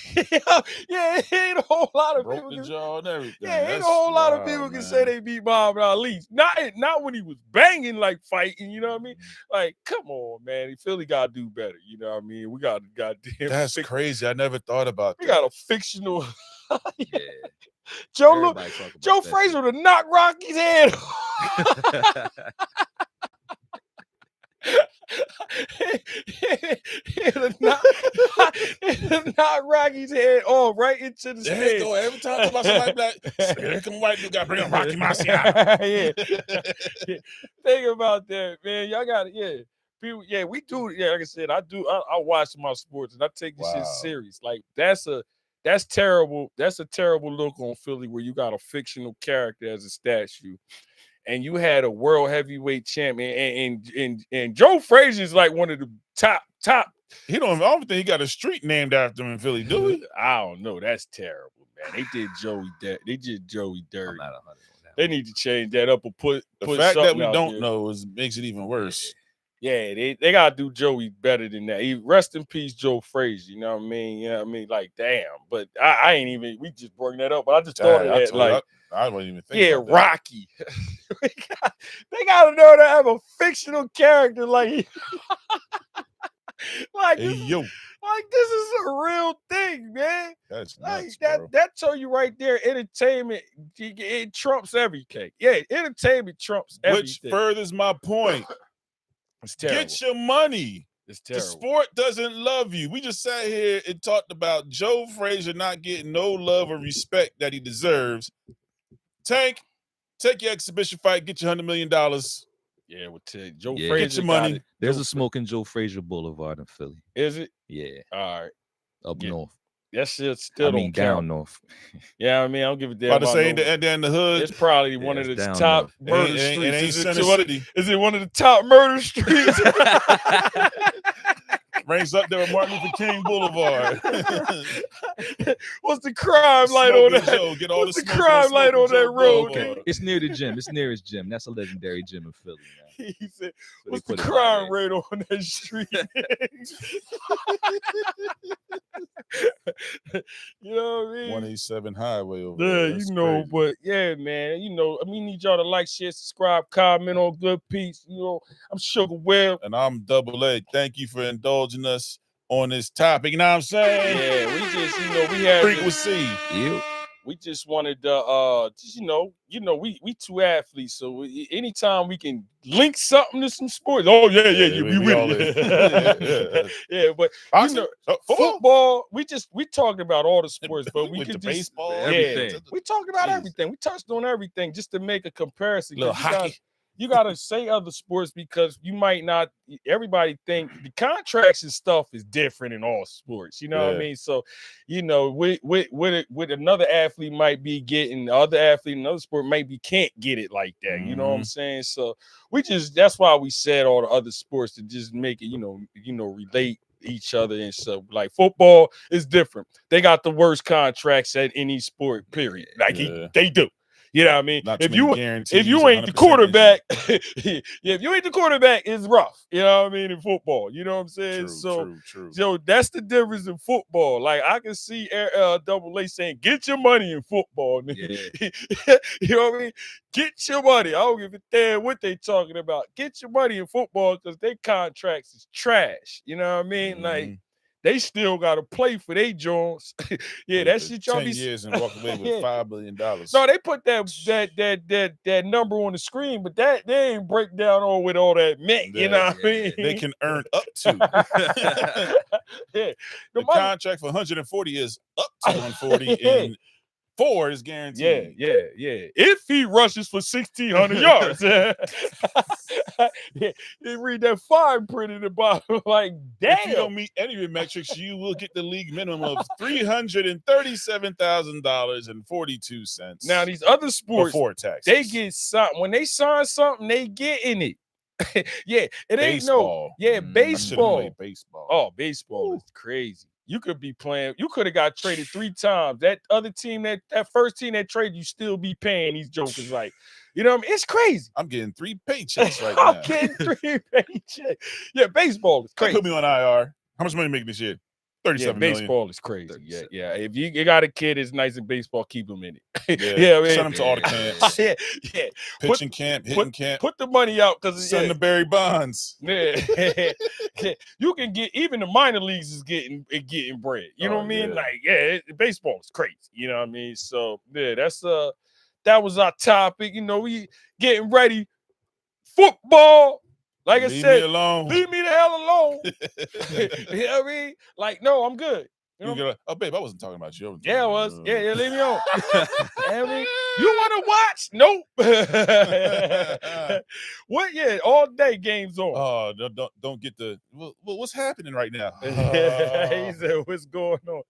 Yeah, ain't a whole lot of people the jaw and everything. Yeah, ain't a whole lot of people can say they beat Muhammad Ali. Not when he was banging like fighting. You know what I mean? Like, come on, man. Philly gotta do better. You know what I mean? We got a goddamn. That's crazy. I never thought about that. We got a fictional. Yeah. Joe Frazier would have knocked Rocky's head off. It'll knock Rocky's head off right into the stage. Go every time I about somebody black, here come white dude, got to bring Rocky Marciano. Yeah. Think about that, man. Y'all got it. People, we do. Yeah, like I said, I watch my sports and I take this shit serious. Like that's terrible. That's a terrible look on Philly where you got a fictional character as a statue, and you had a world heavyweight champion, and Joe Frazier is like one of the top. I don't think he got a street named after him in Philly, do we? I don't know. That's terrible, man. They did Joey dirty. They need to change that up or put the fact that we don't there. know makes it even worse. Yeah, they gotta do Joey better than that. Rest in peace, Joe Frazier. You know what I mean? You know what I mean? Like, damn. But I ain't even. We just bring that up. But I just thought of that. Like, I wasn't even thinking. Yeah, about that. Rocky. They gotta know to have a fictional character like. Like, hey, yo. Like, this is a real thing, man. That's like nuts, that. Bro. That tell you right there. Entertainment, it trumps everything. Yeah, entertainment trumps everything. Which furthers my point. It's terrible. Get your money. It's terrible. The sport doesn't love you. We just sat here and talked about Joe Frazier not getting no love or respect that he deserves. Tank, take your exhibition fight, get your $100 million. Yeah, with Joe Yeah. Frazier. Get your money. There's a Smoking Joe Frazier Boulevard in Philly. Is it? Yeah, All right. up Yeah. north. That shit still don't down count. north. Yeah, I mean, I don't give a damn About to about say, no. in the hood. It's probably Yeah, one of it's the down top north. murder It streets. ain't Is Center it, City. is it one of the top murder streets? Ranks up there with Martin Luther King Boulevard. What's the crime light on that? Joe, get all What's the the smoke crime light on that road? Boulevard. It's near the gym. It's nearest gym. That's a legendary gym in Philly, man. He said, So "What's they the put it by crime there. rate on that street?" You know what I mean? 187 Highway over Yeah, there. you That's know, crazy. but yeah, man, you know, I mean, need y'all to like, share, subscribe, comment on Good Peepz. You know, I'm Sugar Will. And I'm Double A. Thank you for indulging us on this topic. You know what I'm saying? Yeah, we just, you know, we had Frequency. we just wanted to just, you know, we two athletes, so anytime we can link something to some sports. Oh yeah, we all with in. it. Yeah, but Boxing? you know, football, we talked about all the sports, but we With could the just baseball, everything. we talked about Jeez. everything. We touched on everything just to make a comparison. Little 'cause hockey. you gotta say other sports because you might not. Everybody think the contracts and stuff is different in all sports. You know what I Yeah. mean? So, you know, with another athlete might be getting, the other athlete in another sport maybe can't get it like that. You know what I'm saying? So that's why we said all the other sports to just make it, you know, relate each other and stuff. Like football is different. They got the worst contracts at any sport. Period. Like they do. You know what I mean? Not If you guarantees, ain't the 100% quarterback, if you ain't the quarterback, it's rough. You know what I mean? In football, you know what I'm saying? True. So that's the difference in football. Like I can see Double A saying, "Get your money in football." Yeah. You know what I mean? Get your money. I don't give a damn what they talking about. Get your money in football because their contracts is trash. You know what I mean? Like they still got to play for their Jones. Yeah, that shit y'all 10 be years and walk away with $5 billion. No, they put that number on the screen, but that they ain't break down all with all that meant. You know what I mean? They can earn up to. Yeah. The contract for 140 is up to 140 and 4 is guaranteed. Yeah. If he rushes for 1,600 yards, yeah, you read that fine print in the bottom, like, damn. If you don't meet any of your metrics, you will get the league minimum of $337,000.42. Now these other sports, before taxes, they get something. When they sign something, they get in it. Yeah, it ain't baseball. Baseball. I played baseball. Oh, baseball is crazy. You could be playing. You could have got traded 3 times. That other team, that first team that traded, you still be paying these jokers. Like, you know what I mean? It's crazy. I'm getting 3 paychecks right now. I'm getting 3 paychecks. Yeah, baseball is crazy. Put me on IR. How much money you making this year? 37 million. Baseball is crazy. Yeah. If you got a kid that's nice in baseball, keep him in it. Yeah, man. Send him to all the camps. Yeah. Pitching camp, hitting camp. Put the money out because send the Barry Bonds. Yeah. You can get, even the minor leagues is getting bread. You know what I mean? Like, baseball is crazy. You know what I mean? So yeah, that was our topic. You know, we getting ready. Football. Like I said, leave me alone. Leave me the hell alone. You know what I mean? Like, no, I'm good. You know? Oh, babe, I wasn't talking about you. I was. Yeah, leave me alone. I mean, you want to watch? Nope. What? Yeah, all day games on. Oh, don't get the. Well, what's happening right now? He said, "What's going on?"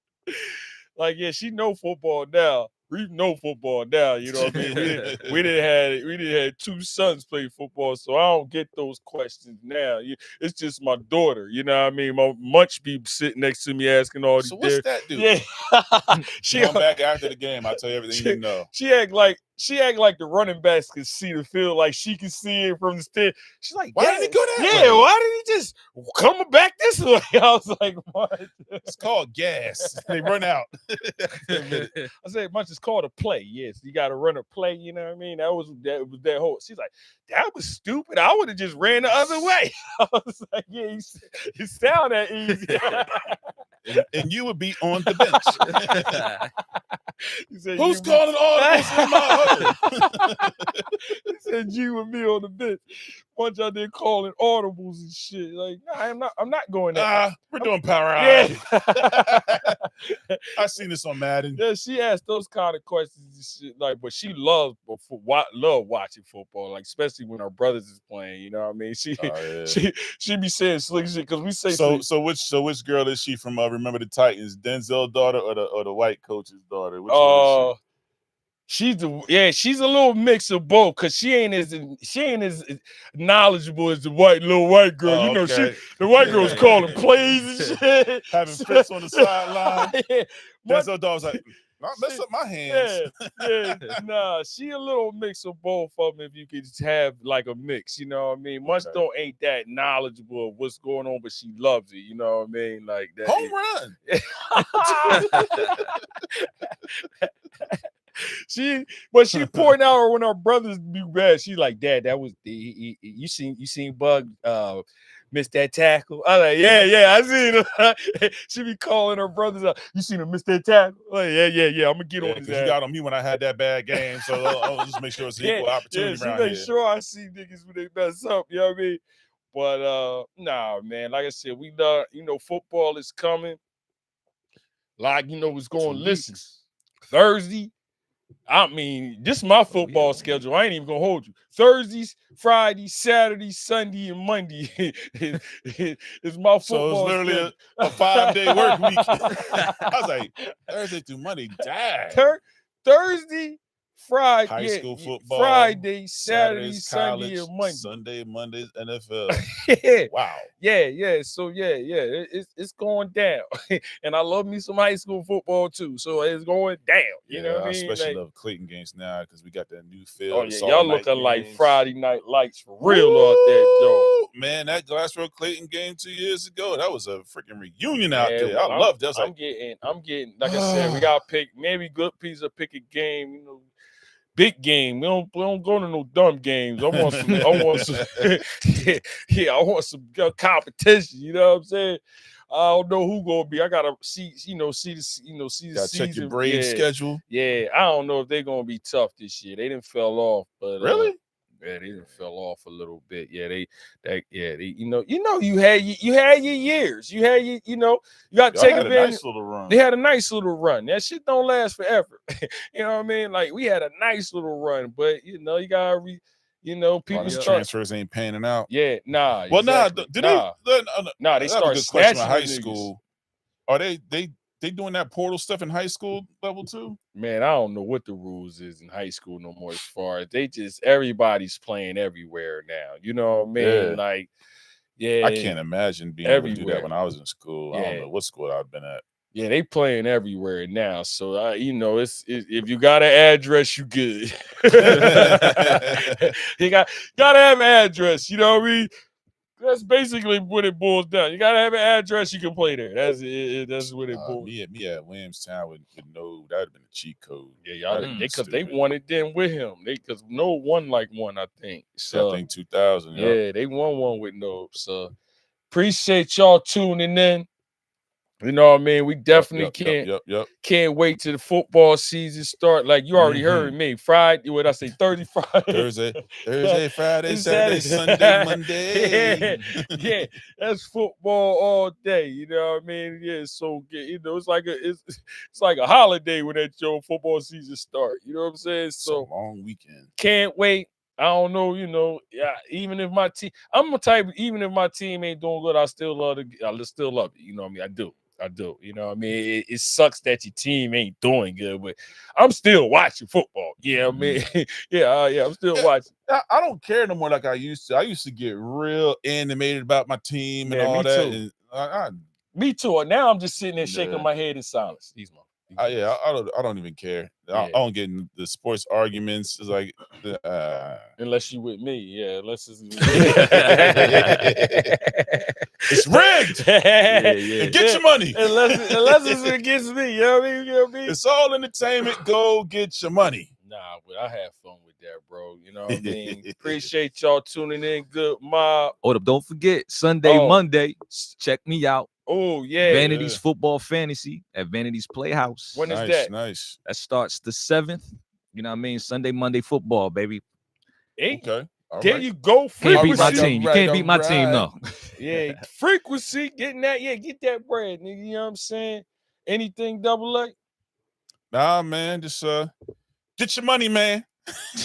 Like, yeah, she know football now. We know football now, you know what I mean? We didn't have 2 sons play football, so I don't get those questions now. It's just my daughter, you know what I mean? My Munch be sitting next to me asking all these. So what's that do? Yeah, Come back after the game. I'll tell you everything you know. She act like the running backs can see the field, like she can see it from the stand. She's like, why did he go that way? Yeah, why did he just come back this way? I was like, what? It's called gas. They run out. I said, Munch, it's called a play. Yes, you got to run a play. You know what I mean? That was that whole. She's like, that was stupid. I would have just ran the other way. I was like, yeah, it sound that easy. and you would be on the bench. He said, who's calling audibles in my hood? He said, you and me on the bench. Bunch out there calling audibles and shit. Like, nah, I'm not going there. We're doing power yeah. I seen this on Madden. Yeah, she asked those kind of questions and shit, like, but she loves love watching football, like especially when her brothers is playing. You know what I mean? She she be saying slick shit because we say so which girl is she from? Remember the Titans? Denzel's daughter or the white coach's daughter? Which one is she? She's a little mix of both because she ain't as knowledgeable as the little white girl. Oh, you know, okay. the white girl's calling plays and shit, having fits on the sideline. Yeah. Denzel dog was like, "Not mess up my hands." Nah, she a little mix of both of them. If you could have like a mix, you know what I mean. Munch don't ain't that knowledgeable of what's going on, but she loves it. You know what I mean, like that. Home run. She pointing out when our brothers do bad. She's like, Dad, that was you seen Bug miss that tackle. I'm like, yeah, I seen him. She be calling her brothers up. You seen him miss that tackle? Like, yeah. I'm gonna get on his ass. You got on me when I had that bad game, so I'll just make sure it's equal opportunity around here. Make sure I see niggas when they mess up. You know what I mean? But nah, man. Like I said, we love. Football is coming. Like it's going. Listen, Thursday. I mean, this is my football schedule. I ain't even gonna hold you. Thursdays, Fridays, Saturdays, Sunday, and Monday is my football. So it's literally a 5-day work week. I was like, Thursday through Monday, dang. Thursday, Friday, high school football, Friday, Saturday, Sunday, and Monday. Sunday, Mondays, NFL. Wow. Yeah. So it's going down, and I love me some high school football too. So it's going down. You know what I mean? Especially love Clayton games now because we got that new field. Oh yeah, y'all looking like Friday night lights for real out there, Joe. Man, that Glassboro Clayton game 2 years ago, that was a freaking reunion out there. I loved that. I'm getting like I said, we got to pick. Maybe Good Peepz will pick a game. Big game. We don't go to no dumb games. I want some. I want some competition. You know what I'm saying? I don't know who gonna be. I gotta see the season. Check your Braves schedule. Yeah, I don't know if they're gonna be tough this year. They didn't fell off, but really. Yeah, they didn't fell off a little bit. Yeah, they you had your years. You had you got to take advantage. Nice little run. They had a nice little run. That shit don't last forever. You know what I mean? Like we had a nice little run, but you gotta people's transfers ain't panning out. Yeah, nah. Well, exactly. They start snatching in high school. Are they doing that portal stuff in high school level too? Man, I don't know what the rules is in high school no more. As far as everybody's playing everywhere now. You know what I mean? Yeah. Like, I can't imagine being able to do that when I was in school. I don't know what school I've been at. Yeah, they playing everywhere now. So it's if you got an address, you good. You gotta have an address. You know what I mean? That's basically what it boils down. You gotta have an address you can play there. That's it. That's what it boils. Me at Williamstown would know that would have been a cheat code. Yeah, y'all because they won it then with him. Because no one like one, I think. So I think 2000. Yeah, they won one with no. So appreciate y'all tuning in. You know what I mean? We definitely can't wait till the football season start. Like you already heard me. Friday, what I say, Thursday, Friday. Thursday, Friday, Saturday, Sunday, Monday. Yeah, that's football all day. You know what I mean? Yeah, so it's like a holiday when that football season start. You know what I'm saying? So long weekend. Can't wait. I don't know, even if my team, I'm the type, even if my team ain't doing good, I still love it. You know what I mean? I do. You know what I mean? It sucks that your team ain't doing good, but I'm still watching football. Yeah, I mean, I'm still watching. I don't care no more like I used to. I used to get real animated about my team and all that. And me too. Now I'm just sitting there shaking my head in silence. These I don't even care. I don't get in the sports arguments. It's like unless you with me, unless it's it's rigged. Get your money. Unless it's against me. You know what I mean? It's all entertainment. Go get your money. Nah, but I have fun with that, bro. You know what I mean? Appreciate y'all tuning in. Good mob. Hold up, don't forget Sunday, Monday. Check me out. Oh, yeah. Vanity's Football Fantasy at Vanity's Playhouse. When is that? Nice. That starts the 7th. You know what I mean? Sunday, Monday football, baby. Hey, okay. There you go. Can't beat my team. You can't beat my team, no. Yeah, frequency, getting that. Yeah, get that bread, nigga. You know what I'm saying? Anything double A? Nah, man, just get your money, man.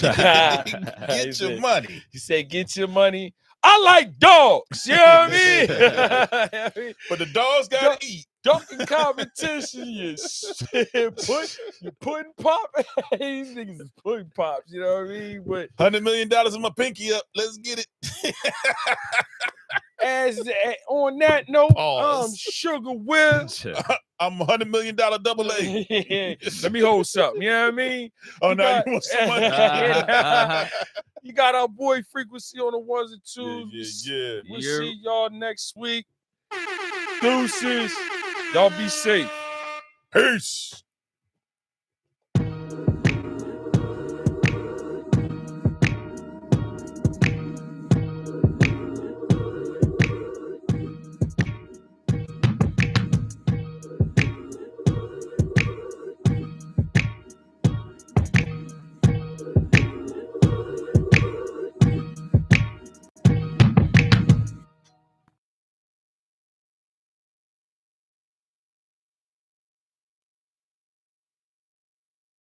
Get your money. You say get your money. I like dogs. You know what I mean? But the dogs gotta eat. Ducking competition, you putting pop. These niggas is putting pops, you know what I mean? But $100 million in my pinky up. Let's get it. as on that note, Pause. Sugar Will. I'm $100 million double A. Let me hold something. You know what I mean? Oh, now you want some money? You got our boy Frequency on the ones and twos. Yeah. We'll see y'all next week. Deuces. Y'all be safe. Peace.